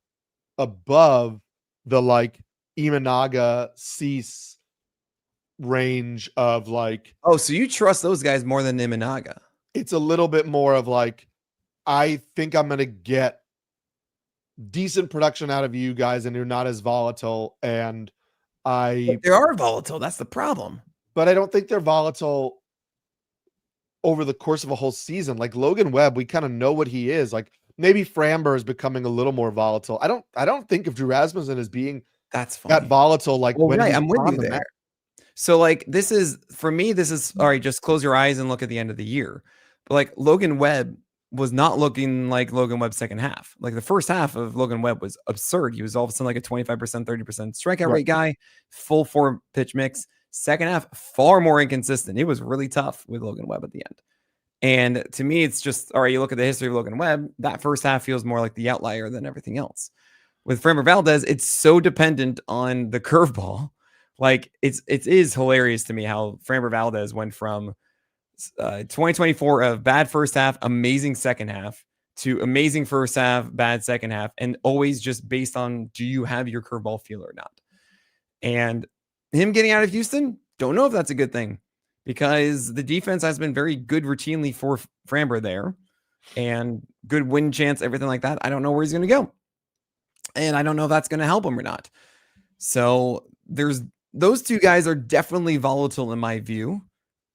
A: above the like Imanaga, Cease range of like.
B: Oh, so you trust those guys more than Imanaga?
A: It's a little bit more of like, I think I'm going to get decent production out of you guys and you're not as volatile. And
B: they are volatile. That's the problem.
A: But I don't think they're volatile over the course of a whole season. Like Logan Webb, we kind of know what he is. Like maybe Framber is becoming a little more volatile. I don't think of Drew Rasmussen as being
B: that
A: volatile. Like
B: when I'm with you there. Match. So like for me, this is all right. Just close your eyes and look at the end of the year. But like Logan Webb was not looking like Logan Webb's second half. Like the first half of Logan Webb was absurd. He was all of a sudden like a 25%, 30% strikeout rate guy, full 4 pitch mix. Second half, far more inconsistent. It was really tough with Logan Webb at the end. And to me, it's just, all right, you look at the history of Logan Webb, that first half feels more like the outlier than everything else. With Framber Valdez, it's so dependent on the curveball. Like it is hilarious to me how Framber Valdez went from 2024 of bad first half, amazing second half to amazing first half, bad second half, and always just based on do you have your curveball feel or not. And him getting out of Houston, don't know if that's a good thing because the defense has been very good routinely for Framber there and good win chance, everything like that. I don't know where he's going to go. And I don't know if that's going to help him or not. So those two guys are definitely volatile in my view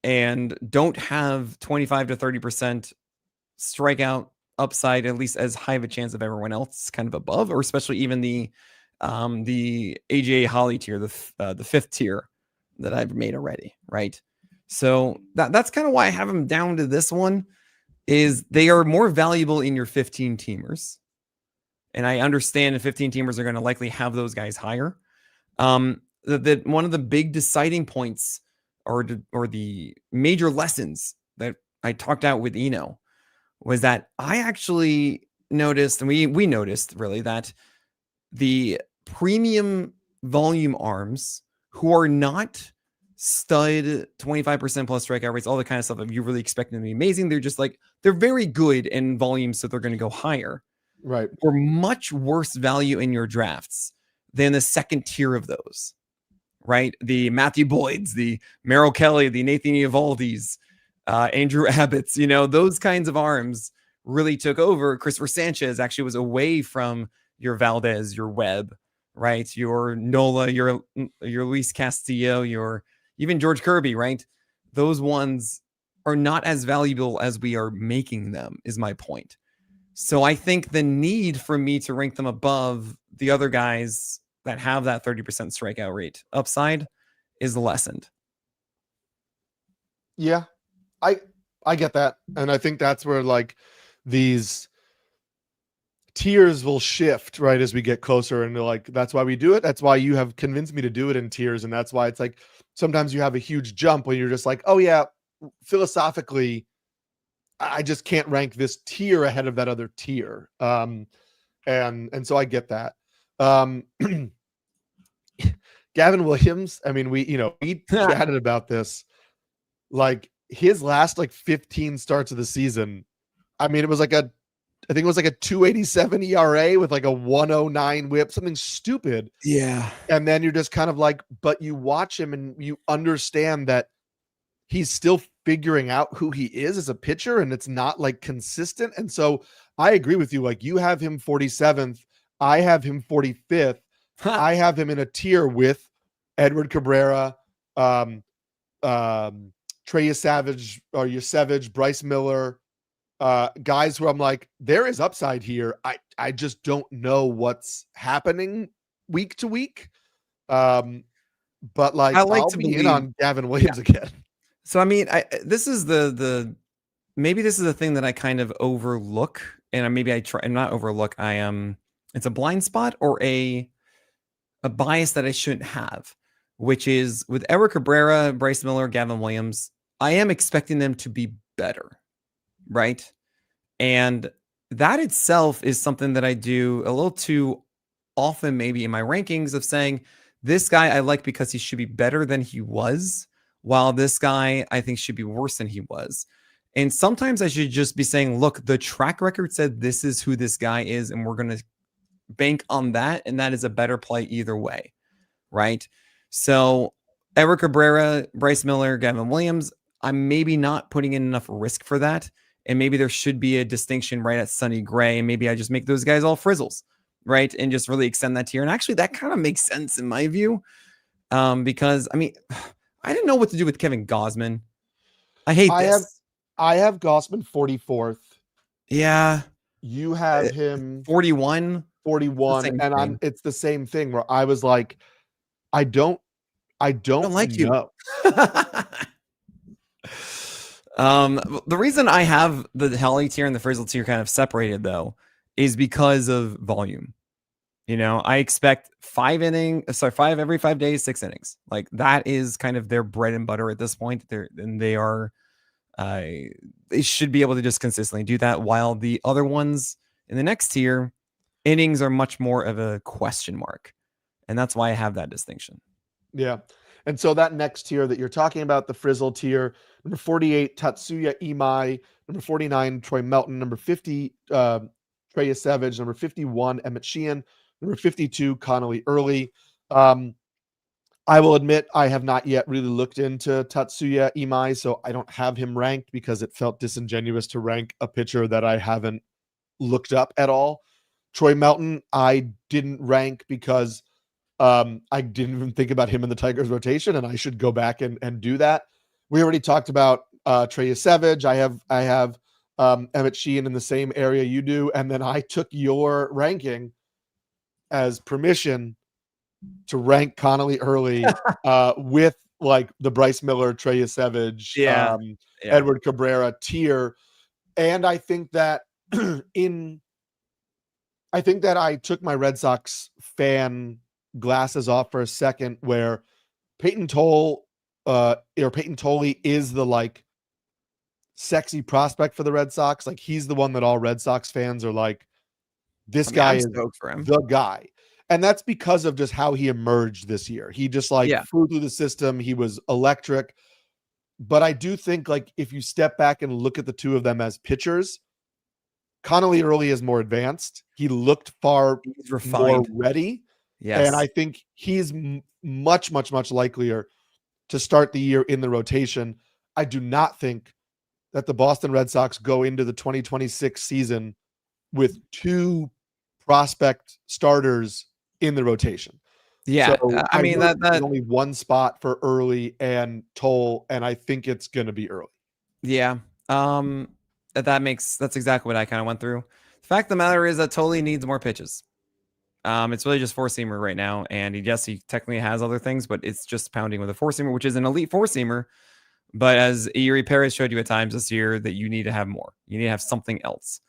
B: and don't have 25 to 30% strikeout upside, at least as high of a chance of everyone else kind of above, or especially even the AJ Holly tier, the 5th tier that I've made already. Right. So that's kind of why I have them down to this one is they are more valuable in your 15 teamers. And I understand the 15 teamers are going to likely have those guys higher. That one of the big deciding points or the major lessons that I talked out with Eno was that I actually noticed, and we noticed really that the premium volume arms who are not stud 25% plus strikeout rates, all the kind of stuff that you really expect them to be amazing. They're just like, they're very good in volume. So they're going to go higher.
A: Right.
B: Or much worse value in your drafts than the second tier of those, right? The Matthew Boyds, the Merrill Kelly, the Nathan Eovaldi's, Andrew Abbott's, those kinds of arms really took over. Christopher Sanchez actually was away from your Valdez, your Webb, right? Your Nola, your Luis Castillo, your even George Kirby, right? Those ones are not as valuable as we are making them, is my point. So I think the need for me to rank them above the other guys that have that 30% strikeout rate upside is lessened.
A: Yeah, I get that. And I think that's where like these tiers will shift right as we get closer. And like, that's why we do it. That's why you have convinced me to do it in tiers. And that's why it's like, sometimes you have a huge jump when you're just like, oh yeah, philosophically, I just can't rank this tier ahead of that other tier. And so I get that. Gavin Williams, I mean, we chatted about this, like his last like 15 starts of the season. I mean, I think it was like a 287 ERA with like a 109 whip, something stupid.
B: Yeah.
A: And then you're just kind of like, but you watch him and you understand that he's still figuring out who he is as a pitcher, and it's not like consistent. And so I agree with you. Like, you have him 47th. I have him 45th. I have him in a tier with Edward Cabrera, Trey Savage, or Savage, Bryce Miller, guys who I'm like, there is upside here. I just don't know what's happening week to week. But like,
B: I like
A: I'll
B: to
A: be in
B: believe.
A: on Gavin Williams again.
B: So I mean, this is the maybe this is a thing that I kind of overlook, and maybe I try and not overlook. I am. It's a blind spot or a bias that I shouldn't have, which is with Eric Cabrera, Bryce Miller, Gavin Williams. I am expecting them to be better, right? And that itself is something that I do a little too often, maybe in my rankings, of saying this guy I like because he should be better than he was, while this guy I think should be worse than he was. And sometimes I should just be saying, look, the track record said this is who this guy is, and we're going to bank on that. And that is a better play either way, right? So Eric Cabrera, Bryce Miller, Gavin Williams, I'm maybe not putting in enough risk for that. And maybe there should be a distinction right at Sonny Gray. And maybe I just make those guys all Frizzles, right? And just really extend that tier. And actually, that kind of makes sense in my view. Because, I mean, I didn't know what to do with Kevin Gausman. I hate this.
A: I have Gausman 44th.
B: Yeah.
A: You have him
B: 41.
A: 41. And it's the same thing where I was like, I don't
B: like
A: know.
B: The reason I have the Helly tier and the Frizzle tier kind of separated, though, is because of volume. You know, I expect 5 every 5 days, 6 innings. Like, that is kind of their bread and butter at this point. They should be able to just consistently do that, while the other ones in the next tier, innings are much more of a question mark. And that's why I have that distinction.
A: Yeah. And so that next tier that you're talking about, the Frizzle tier, number 48, Tatsuya Imai, number 49, Troy Melton, number 50, Trey Savage, number 51, Emmett Sheehan, number 52, Connolly Early. I will admit I have not yet really looked into Tatsuya Imai, so I don't have him ranked because it felt disingenuous to rank a pitcher that I haven't looked up at all. Troy Melton, I didn't rank because I didn't even think about him in the Tigers rotation, and I should go back and do that. We already talked about Trey Savage. I have Emmett Sheehan in the same area you do, and then I took your ranking as permission to rank Connolly Early with like the Bryce Miller, Trey Savage, Edward Cabrera tier. And I think that I took my Red Sox fan glasses off for a second, where Peyton Tolle is the like sexy prospect for the Red Sox. Like, he's the one that all Red Sox fans are like, this guy is the guy. And that's because of just how he emerged this year. He just flew through the system. He was electric. But I do think, like, if you step back and look at the two of them as pitchers, Connolly Early is more advanced. He looked far more ready. Yes. And I think he's much, much, much likelier to start the year in the rotation. I do not think that the Boston Red Sox go into the 2026 season with 2 prospect starters in the rotation.
B: Yeah. So I mean, that
A: only 1 spot for Early and Toll, and I think it's going to be Early.
B: Yeah. That's exactly what I kind of went through. The fact of the matter is that Tolle needs more pitches. It's really just 4-seamer right now, and he technically has other things, but it's just pounding with a 4-seamer, which is an elite 4-seamer. But as Yuri Perez showed you at times this year, that you need to have more. You need to have something else.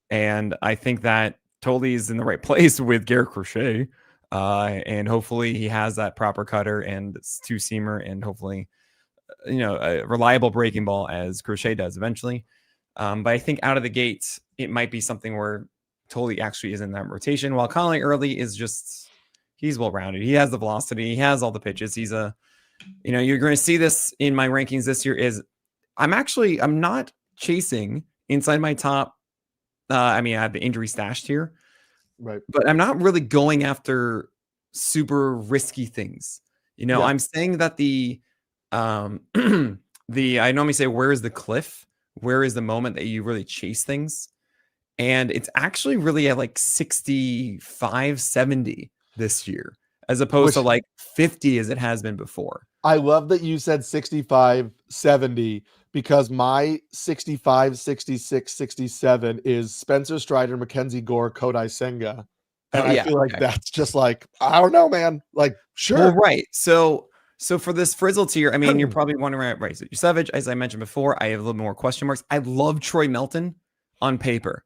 B: And I think that Tolle is in the right place with Garrett Crochet. And hopefully he has that proper cutter and 2-seamer, and hopefully, a reliable breaking ball as Crochet does eventually. But I think out of the gates, it might be something where Tolle actually is in that rotation, while Connolly Early is he's well-rounded. He has the velocity. He has all the pitches. He's you're going to see this in my rankings this year is I'm not chasing inside my top. I have the injury stashed here,
A: right?
B: But I'm not really going after super risky things. I'm saying that the I normally say, where is the cliff? Where is the moment that you really chase things? And it's actually really at like 65, 70 this year, as opposed to
A: Which
B: like 50 as it has been before.
A: I love that you said 65, 70, because my 65, 66, 67 is Spencer Strider, Mackenzie Gore, Kodai Senga. And
B: Oh
A: I
B: yeah,
A: feel like
B: okay.
A: that's just like, I don't know, man. Like,
B: Well,
A: sure.
B: right. So for this Frizzle tier, I mean, you're probably wondering, right? So Savage, as I mentioned before, I have a little more question marks. I love Troy Melton on paper.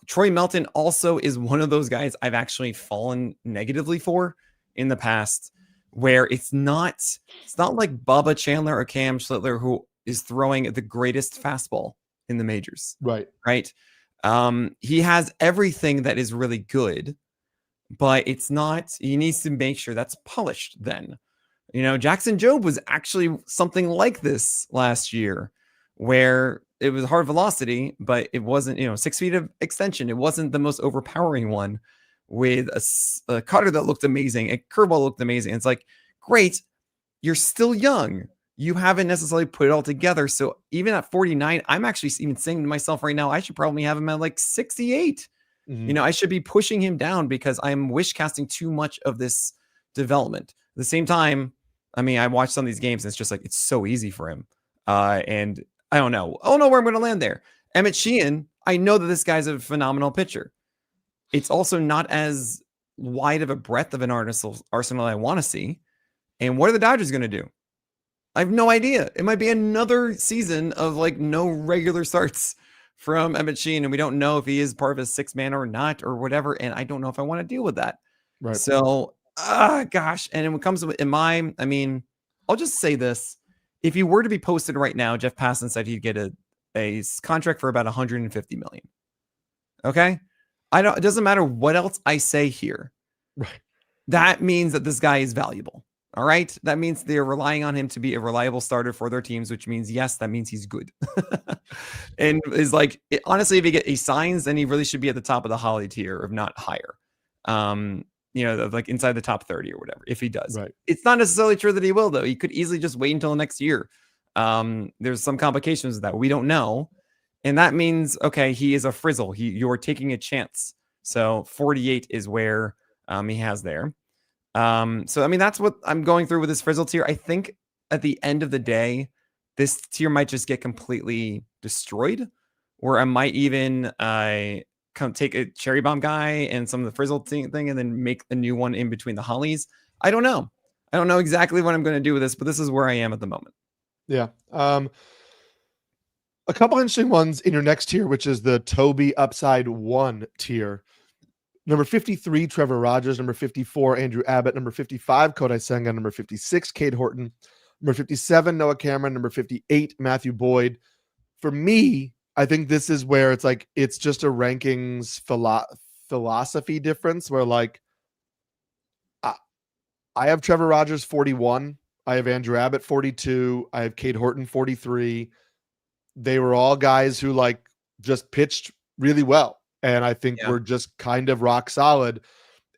B: Troy Melton also is one of those guys I've actually fallen negatively for in the past, where it's not like Bubba Chandler or Cam Schlittler who is throwing the greatest fastball in the majors.
A: Right.
B: Right. He has everything that is really good, but it's not, he needs to make sure that's polished then. Jackson Jobe was actually something like this last year, where it was hard velocity, but it wasn't, 6 feet of extension. It wasn't the most overpowering one, with a cutter that looked amazing. A curveball looked amazing. It's like, great, you're still young. You haven't necessarily put it all together. So even at 49, I'm actually even saying to myself right now, I should probably have him at like 68. I should be pushing him down because I'm wish casting too much of this development. At the same time, I mean, I watched some of these games and it's just like, it's so easy for him. And I don't know. I don't know where I'm going to land there. Emmett Sheehan, I know that this guy's a phenomenal pitcher. It's also not as wide of a breadth of an arsenal I want to see. And what are the Dodgers going to do? I have no idea. It might be another season of like no regular starts from Emmett Sheehan, and we don't know if he is part of a 6-man or not or whatever. And I don't know if I want to deal with that.
A: Right.
B: So, gosh. And when it comes to I mean, I'll just say this. If he were to be posted right now, Jeff Passan said he'd get a contract for about $150 million. Okay. It doesn't matter what else I say here.
A: Right.
B: That means that this guy is valuable. All right. That means they're relying on him to be a reliable starter for their teams, which means, yes, that means he's good. And is like, honestly, if he signs, then he really should be at the top of the Holly tier, if not higher. Like inside the top 30 or whatever, if he does.
A: Right.
B: It's not necessarily true that he will, though. He could easily just wait until next year. There's some complications that we don't know. And that means, okay, he is a Frizzle. You're taking a chance. So 48 is where he has there. So, I mean, that's what I'm going through with this Frizzle tier. I think at the end of the day, this tier might just get completely destroyed, or I might even take a Cherry Bomb guy and some of the Frizzle thing and then make a new one in between the Hollies. I don't know. I don't know exactly what I'm going to do with this, but this is where I am at the moment.
A: Yeah. A couple interesting ones in your next tier, which is the Toby Upside 1 tier. Number 53, Trevor Rogers. Number 54, Andrew Abbott. Number 55, Kodai Senga. Number 56, Cade Horton. Number 57, Noah Cameron. Number 58, Matthew Boyd. For me, I think this is where it's like, it's just a rankings philosophy difference where like, I have Trevor Rogers 41. I have Andrew Abbott 42. I have Cade Horton 43. They were all guys who like just pitched really well. And I think we're just kind of rock solid.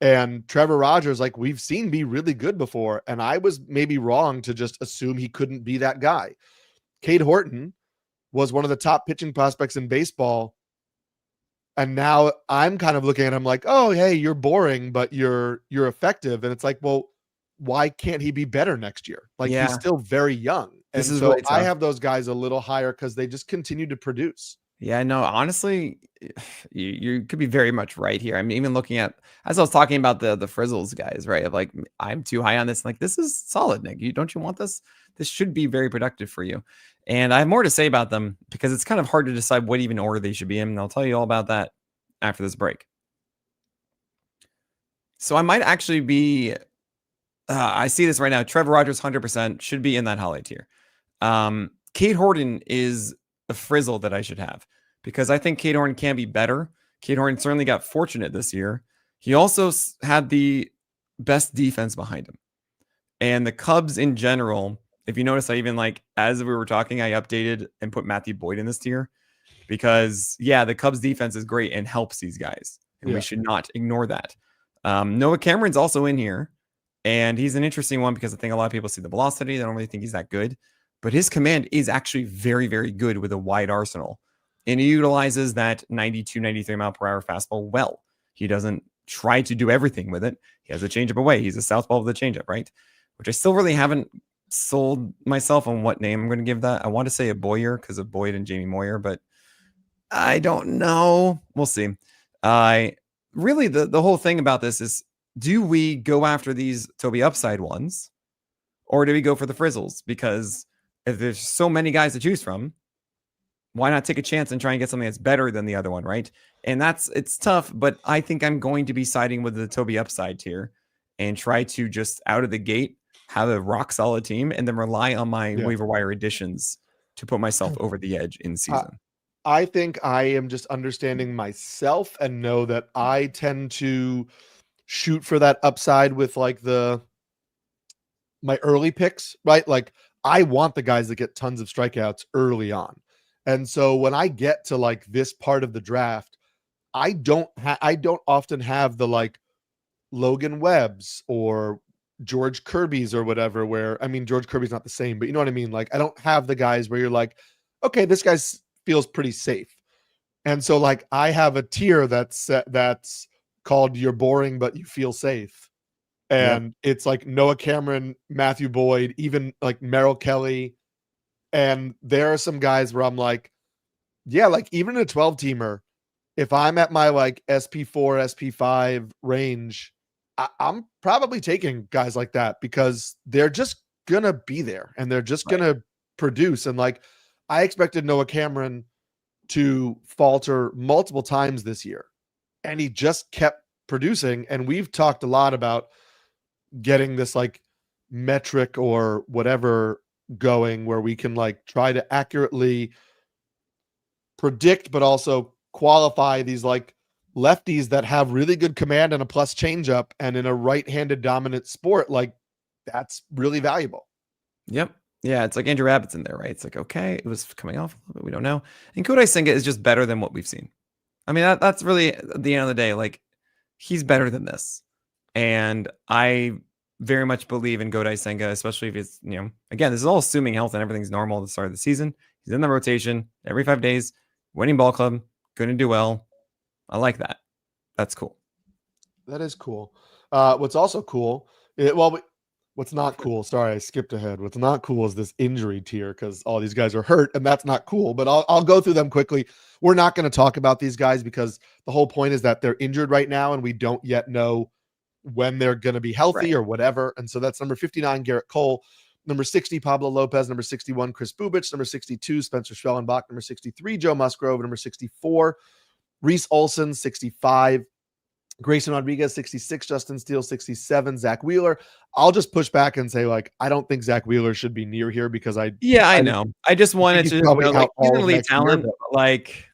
A: And Trevor Rogers, like we've seen be really good before. And I was maybe wrong to just assume he couldn't be that guy. Cade Horton was one of the top pitching prospects in baseball. And now I'm kind of looking at him like, oh, hey, you're boring, but you're effective. And it's like, well, why can't he be better next year? Like he's still very young. And so really I have those guys a little higher because they just continue to produce.
B: Yeah, no, honestly, you could be very much right here. I mean, even looking at, as I was talking about the Frizzles guys, right? Of like, I'm too high on this. Like, this is solid, Nick. Don't you want this? This should be very productive for you. And I have more to say about them because it's kind of hard to decide what even order they should be in. And I'll tell you all about that after this break. So I might actually be, I see this right now. Trevor Rogers, 100% should be in that Holly tier. Cade Horton is a Frizzle that I should have because I think Cade Horton can be better. Cade Horton certainly got fortunate this year. He also had the best defense behind him. And the Cubs in general, if you notice, I even like, as we were talking, I updated and put Matthew Boyd in this tier because the Cubs defense is great and helps these guys. And we should not ignore that. Noah Cameron's also in here and he's an interesting one because I think a lot of people see the velocity. They don't really think he's that good. but his command is actually very, very good with a wide arsenal. And he utilizes that 92, 93 mile per hour fastball well. He doesn't try to do everything with it. He has a changeup away. He's a southpaw with a changeup, right? Which I still really haven't sold myself on what name I'm going to give that. I want to say a Boyer because of Boyd and Jamie Moyer, but I don't know. We'll see. Really, the whole thing about this is, do we go after these Toby upside ones, or do we go for the Frizzles? Because if there's so many guys to choose from, why not take a chance and try and get something that's better than the other one, right? And it's tough, but I think I'm going to be siding with the Toby upside tier and try to just out of the gate have a rock solid team and then rely on my waiver wire additions to put myself over the edge in season.
A: I think I am just understanding myself and know that I tend to shoot for that upside with like my early picks, right? Like I want the guys that get tons of strikeouts early on. And so when I get to like this part of the draft, I don't often have the like Logan Webb's or George Kirby's or whatever, where, I mean, George Kirby's not the same, but you know what I mean? Like I don't have the guys where you're like, okay, this guy feels pretty safe. And so like I have a tier that's called You're Boring, but You Feel Safe. And it's like Noah Cameron, Matthew Boyd, even like Merrill Kelly. And there are some guys where I'm like, yeah, like even a 12 teamer, if I'm at my like SP4, SP5 range, I'm probably taking guys like that because they're just going to be there and they're just going to produce. And like, I expected Noah Cameron to falter multiple times this year and he just kept producing. And we've talked a lot about getting this like metric or whatever going where we can like try to accurately predict, but also qualify these like lefties that have really good command and a plus changeup. And in a right-handed dominant sport, like that's really valuable.
B: Yep. Yeah. It's like Andrew Abbott's in there, right? It's like, okay, it was coming off a little bit. We don't know. And Kodai Senga is just better than what we've seen. I mean, that's really at the end of the day, like he's better than this. And I very much believe in Kodai Senga, especially if it's, you know, again, this is all assuming health and everything's normal at the start of the season. He's in the rotation every 5 days, winning ball club, going to do well. I like that. That's cool.
A: That is cool. What's also cool, what's not cool, sorry, I skipped ahead. What's not cool is this injury tier because all these guys are hurt and that's not cool, but I'll go through them quickly. We're not going to talk about these guys because the whole point is that they're injured right now and we don't yet know when they're going to be healthy or whatever. And so that's number 59, Garrett Cole, number 60, Pablo Lopez, number 61, Chris Bubich, number 62, Spencer Schwellenbach, number 63, Joe Musgrove, number 64, Reese Olson, 65, Grayson Rodriguez, 66, Justin Steele, 67, Zach Wheeler. I'll just push back and say, like, I don't think Zach Wheeler should be near here because I
B: know. I just wanted to know, like, he's an elite talent,
A: year,
B: but like,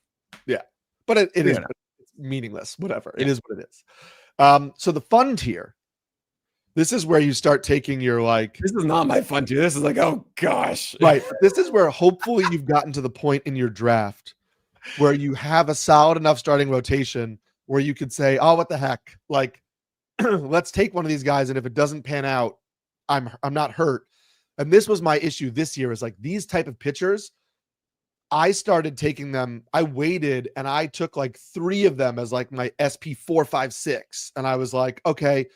A: yeah, but it is it's meaningless, whatever. It is what it is. So the fun tier, this is where you start taking your like,
B: this is not my fun tier. This is like, oh gosh.
A: Right. This is where hopefully you've gotten to the point in your draft where you have a solid enough starting rotation where you could say, oh, what the heck? Like, let's take one of these guys. And if it doesn't pan out, I'm not hurt. And this was my issue this year is like these type of pitchers. I started taking them. I waited and I took like 3 of them as like my SP 4, 5, 6. And I was like, okay,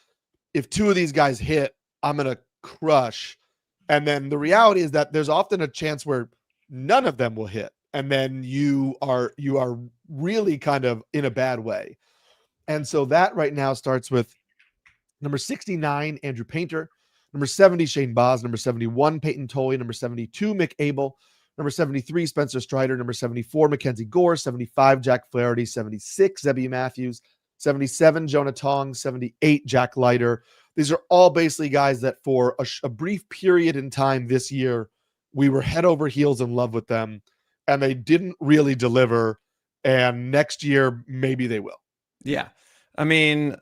A: if 2 of these guys hit, I'm going to crush. And then the reality is that there's often a chance where none of them will hit. And then you are really kind of in a bad way. And so that right now starts with number 69, Andrew Painter, number 70, Shane Baz, number 71, Peyton Tolley, number 72, Mick Abel, number 73, Spencer Strider, number 74, Mackenzie Gore, 75, Jack Flaherty, 76, Zebby Matthews, 77, Jonah Tong, 78, Jack Leiter. These are all basically guys that for a brief period in time this year, we were head over heels in love with them, and they didn't really deliver. And next year, maybe they will.
B: Yeah. I mean,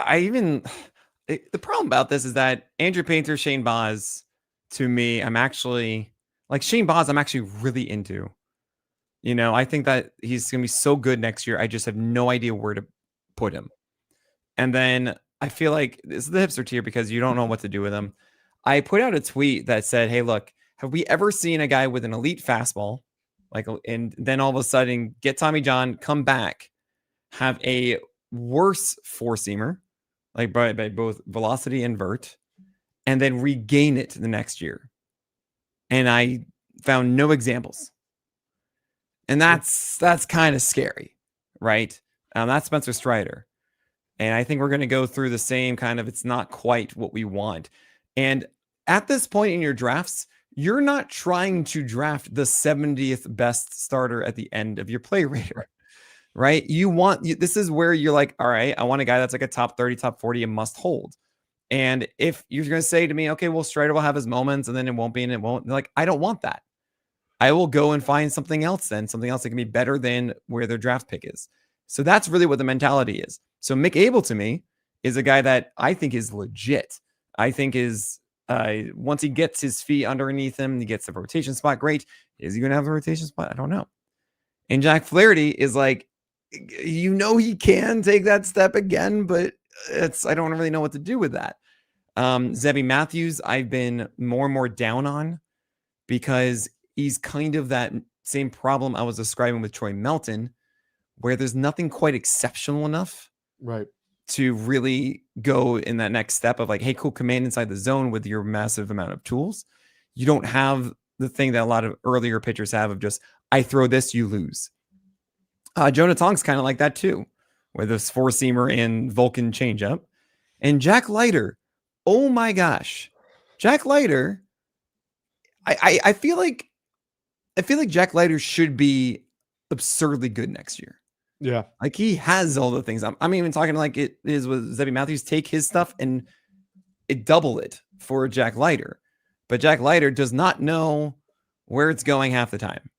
B: the problem about this is that Andrew Painter, Shane Baz, to me, I'm actually like Shane Baz, I'm actually really into. You know, I think that he's going to be so good next year. I just have no idea where to put him. And then I feel like this is the hipster tier because you don't know what to do with him. I put out a tweet that said, hey, look, have we ever seen a guy with an elite fastball, like, and then all of a sudden get Tommy John, come back, have a worse four-seamer, like by both velocity and vert, and then regain it the next year? And I found no examples. And that's kind of scary, right? That's Spencer Strider. And I think we're going to go through the same kind of, it's not quite what we want. And at this point in your drafts, you're not trying to draft the 70th best starter at the end of your play rater, right? This is where you're like, all right, I want a guy that's like a top 30, top 40, and must hold. And if you're going to say to me, okay, well, Strider will have his moments and then it won't be, and it won't, like, I don't want that. I will go and find something else then, something else that can be better than where their draft pick is. So that's really what the mentality is. So Mick Abel to me is a guy that I think is legit. I think is, once he gets his feet underneath him, he gets the rotation spot, great. Is he going to have a rotation spot? I don't know. And Jack Flaherty is like, he can take that step again, but I don't really know what to do with that. Zebby Matthews, I've been more and more down on because he's kind of that same problem I was describing with Troy Melton, where there's nothing quite exceptional enough,
A: right,
B: to really go in that next step of like, hey, cool, command inside the zone with your massive amount of tools. You don't have the thing that a lot of earlier pitchers have of just, I throw this, you lose. Jonah Tong's kind of like that too, with this four-seamer and Vulcan changeup. And Jack Leiter, oh my gosh. Jack Leiter, I feel like Jack Leiter should be absurdly good next year.
A: Yeah.
B: Like he has all the things. I'm even talking like it is with Zebby Matthews. Take his stuff and double it for Jack Leiter. But Jack Leiter does not know where it's going half the time.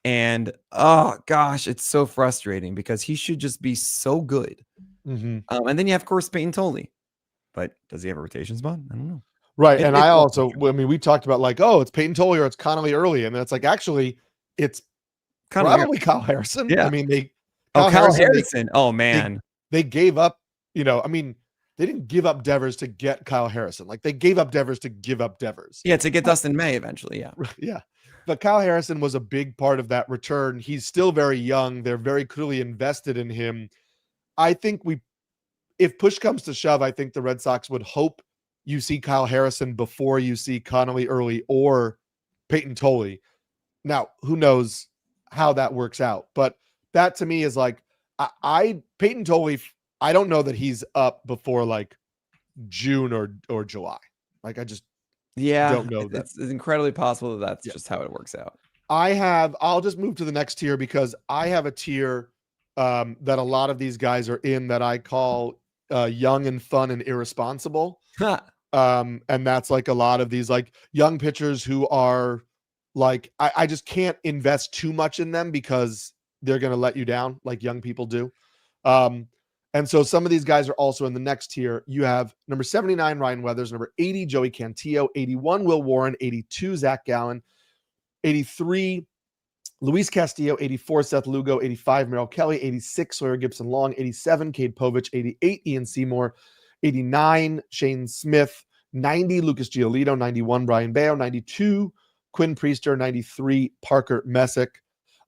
B: And oh gosh, it's so frustrating because he should just be so good.
A: Mm-hmm.
B: And then you have, of course, Peyton Toley. But does he have a rotation spot? I don't know.
A: Right. And I also, I mean, we talked about like, oh, it's Peyton Toley or it's Connolly early. And it's like, actually, it's probably Kyle Harrison.
B: Yeah.
A: I mean,
B: Kyle Harrison. Oh, man.
A: They gave up, I mean, they didn't give up Devers to get Kyle Harrison. Like they gave up Devers to give up Devers.
B: Yeah, to get Dustin May eventually. Yeah.
A: Yeah. But Kyle Harrison was a big part of that return. He's still very young. They're very clearly invested in him. I think if push comes to shove, I think the Red Sox would hope you see Kyle Harrison before you see Connolly early or Peyton Toley. Now, who knows how that works out? But that to me is like, Peyton Toley, I don't know that he's up before like June or July. Like I just don't know that.
B: It's incredibly possible that that's just how it works out.
A: I'll just move to the next tier because I have a tier that a lot of these guys are in that I call young and fun and irresponsible. And that's like a lot of these like young pitchers who are like, I just can't invest too much in them because they're going to let you down like young people do. And so some of these guys are also in the next tier. You have number 79, Ryan Weathers, number 80, Joey Cantillo, 81, Will Warren, 82, Zach Gallen, 83, Luis Castillo, 84, Seth Lugo, 85, Merrill Kelly, 86, Sawyer Gibson Long, 87, Cade Povich, 88, Ian Seymour, 89, Shane Smith, 90, Lucas Giolito, 91, Brian Bayo, 92, Quinn Priester, 93, Parker Messick.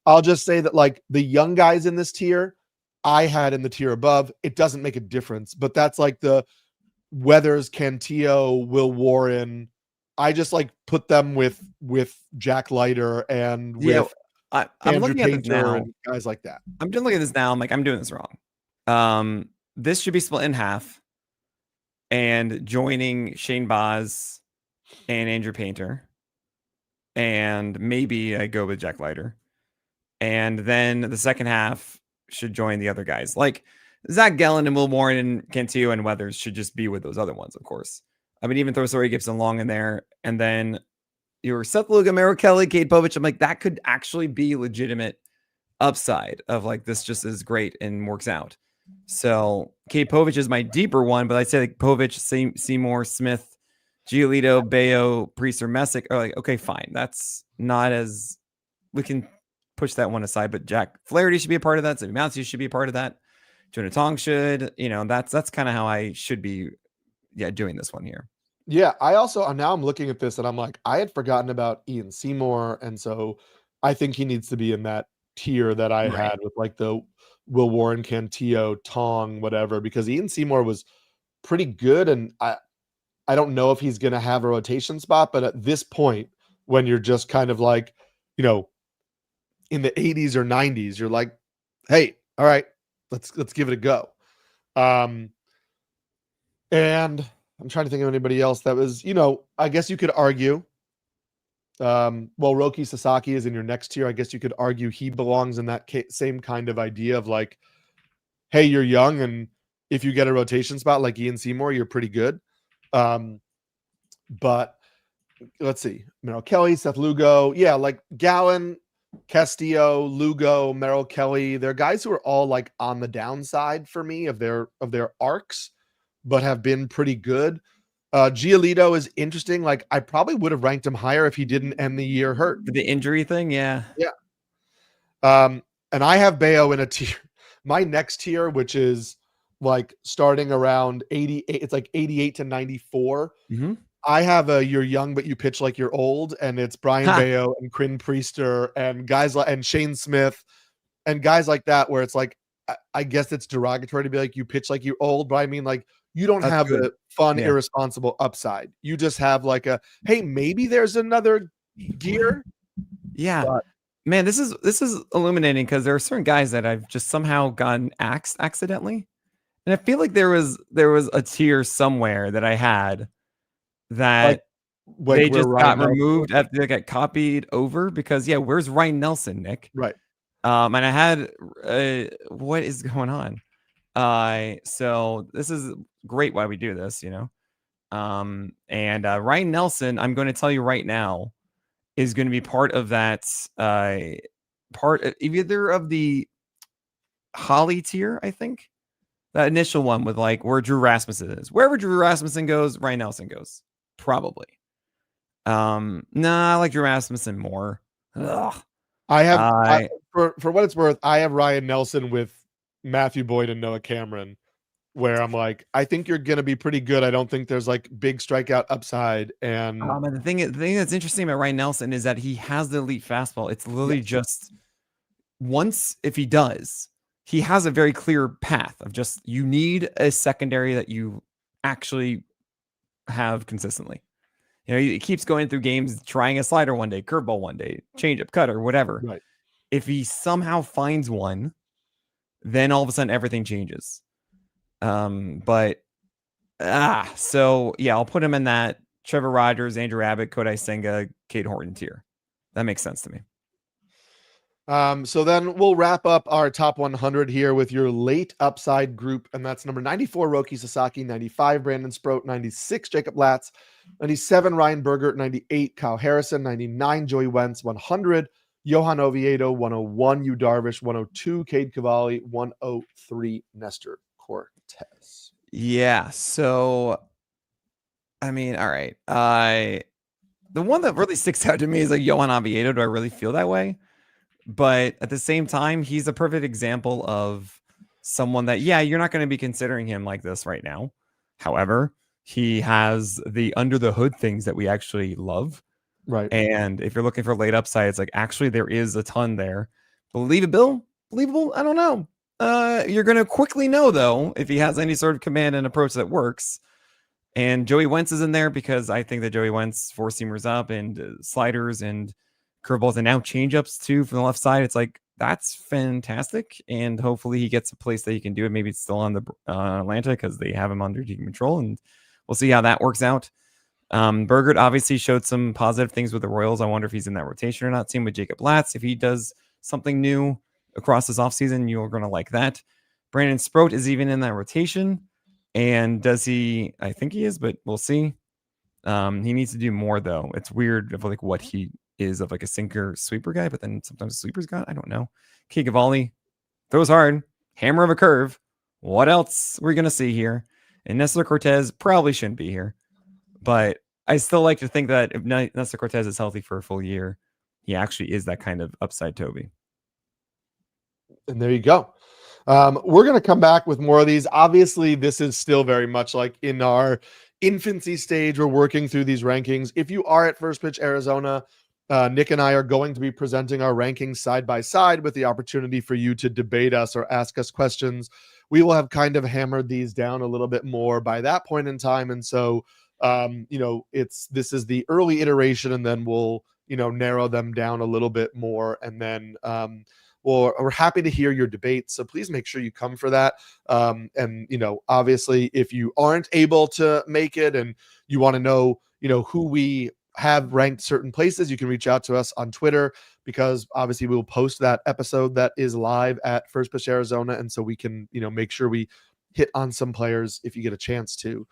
A: I'll just say that like the young guys in this tier, I had in the tier above. It doesn't make a difference, but that's like the Weathers, Cantillo, Will Warren. I just like put them with Jack Leiter and with
B: I'm
A: Andrew
B: looking at this
A: Painter
B: now.
A: and guys like that.
B: I'm just looking at this now. I'm like, I'm doing this wrong. This should be split in half and joining Shane Baz and Andrew Painter. And maybe I go with Jack Leiter. And then the second half should join the other guys. Like Zach Gallen and Will Warren and Cantillo and Weathers should just be with those other ones, of course. I mean, even throw Sawyer Gibson Long in there. And then your Seth Lugo, Merrill Kelly, Cade Povich. I'm like, that could actually be legitimate upside of like, this just is great and works out. So Cade Povich is my deeper one, but I'd say like Povich, Seymour, Smith, Giolito, Bayo, Priester, Messick are like, okay, fine. That's not as, we can push that one aside, but Jack Flaherty should be a part of that. Zebby Matthews should be a part of that. Jonah Tong should, that's kind of how I should be, doing this one here.
A: Yeah, I also now I'm looking at this and I'm like, I had forgotten about Ian Seymour, and so I think he needs to be in that tier that I
B: Right.
A: had with like the Will Warren, Cantillo, Tong, whatever, because Ian Seymour was pretty good, and I don't know if he's going to have a rotation spot, but at this point, when you're just kind of like, you know, in the 80s or 90s, you're like, hey, all right, let's give it a go. Um, and I'm trying to think of anybody else that was, I guess you could argue. Well, Roki Sasaki is in your next tier. I guess you could argue he belongs in that same kind of idea of like, hey, you're young, and if you get a rotation spot like Ian Seymour, you're pretty good. But let's see, Kelly, Seth Lugo, yeah, like Gowan, Castillo, Lugo, Merrill Kelly. They're guys who are all like on the downside for me of their arcs, but have been pretty good. Giolito is interesting. Like I probably would have ranked him higher if he didn't end the year hurt.
B: The injury thing, yeah.
A: Yeah. And I have Bayo in a tier. My next tier, which is like starting around 88, it's like 88 to 94.
B: Mm-hmm.
A: I have a you're young but you pitch like you're old, and it's Brian Bayo and Quinn Priester and guys like and Shane Smith and guys like that, where it's like I guess it's derogatory to be like you pitch like you're old, but I mean like you don't have the fun, irresponsible upside. You just have like a hey, maybe there's another gear.
B: Yeah. But, man, this is illuminating because there are certain guys that I've just somehow gotten axed accidentally. And I feel like there was a tier somewhere that I had that like they just got removed after they got copied over because where's Ryan Nelson, Nick?
A: Right.
B: And I had what is going on? So this is great why we do this, and Ryan Nelson, I'm going to tell you right now, is going to be part of that part of either of the Holly tier, I think. That initial one with like where Drew Rasmussen is. Wherever Drew Rasmussen goes, Ryan Nelson goes. Probably. I like Drew Rasmussen more. Ugh.
A: I have for what it's worth, I have Ryan Nelson with Matthew Boyd and Noah Cameron, where I'm like, I think you're gonna be pretty good. I don't think there's like big strikeout upside. And
B: the thing that's interesting about Ryan Nelson is that he has the elite fastball. It's literally just once if he does, he has a very clear path of just you need a secondary that you actually have consistently. He keeps going through games, trying a slider one day, curveball one day, changeup, cutter, whatever.
A: Right.
B: If he somehow finds one, then all of a sudden everything changes. So I'll put him in that Trevor Rogers, Andrew Abbott, Kodai Senga, Cade Horton tier. That makes sense to me.
A: So then we'll wrap up our top 100 here with your late upside group, and that's number 94, Roki Sasaki, 95, Brandon Sproat, 96, Jacob Latz, 97, Ryan Bergert, 98, Kyle Harrison, 99, Joey Wentz, 100, Johan Oviedo, 101, Yu Darvish, 102, Cade Cavalli, 103, Nestor Cortez.
B: Yeah, so I mean, all right. The one that really sticks out to me is like Johan Oviedo. Do I really feel that way? But at the same time, he's a perfect example of someone that, you're not going to be considering him like this right now. However, he has the under the hood things that we actually love.
A: Right.
B: And if you're looking for late upside, it's like, actually, there is a ton there. Believable? I don't know. You're going to quickly know, though, if he has any sort of command and approach that works. And Joey Wentz is in there because I think that Joey Wentz four-seamers up and sliders and curveballs and now changeups too from the left side. It's like, that's fantastic. And hopefully he gets a place that he can do it. Maybe it's still on the Atlanta because they have him under team control, and we'll see how that works out. Bergert obviously showed some positive things with the Royals. I wonder if he's in that rotation or not. Same with Jacob Latz. If he does something new across this offseason, you're going to like that. Brandon Sproat is even in that rotation. And does he? I think he is, but we'll see. He needs to do more, though. It's weird of like what he is of like a sinker sweeper guy, but then sometimes sweepers got, I don't know. Cade Cavalli throws hard, hammer of a curve. What else we're going to see here? And Nestor Cortez probably shouldn't be here, but I still like to think that if Nestor Cortez is healthy for a full year, he actually is that kind of upside Toby.
A: And there you go. We're going to come back with more of these. Obviously, this is still very much like in our infancy stage. We're working through these rankings. If you are at First Pitch Arizona, Nick and I are going to be presenting our rankings side by side with the opportunity for you to debate us or ask us questions. We will have kind of hammered these down a little bit more by that point in time. And so, this is the early iteration, and then we'll, narrow them down a little bit more. And then, we're happy to hear your debates. So please make sure you come for that. Obviously, if you aren't able to make it and you want to know, who we have ranked certain places, you can reach out to us on Twitter, because obviously we will post that episode that is live at First Pitch Arizona. And so we can, make sure we hit on some players if you get a chance to.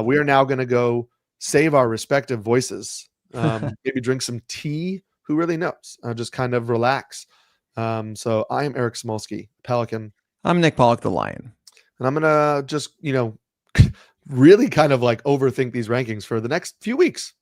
A: We are now going to go save our respective voices. Maybe drink some tea. Who really knows? Just kind of relax. So I am Eric Samulski, Pelican.
B: I'm Nick Pollack, the Lion.
A: And I'm going to just, really kind of like overthink these rankings for the next few weeks.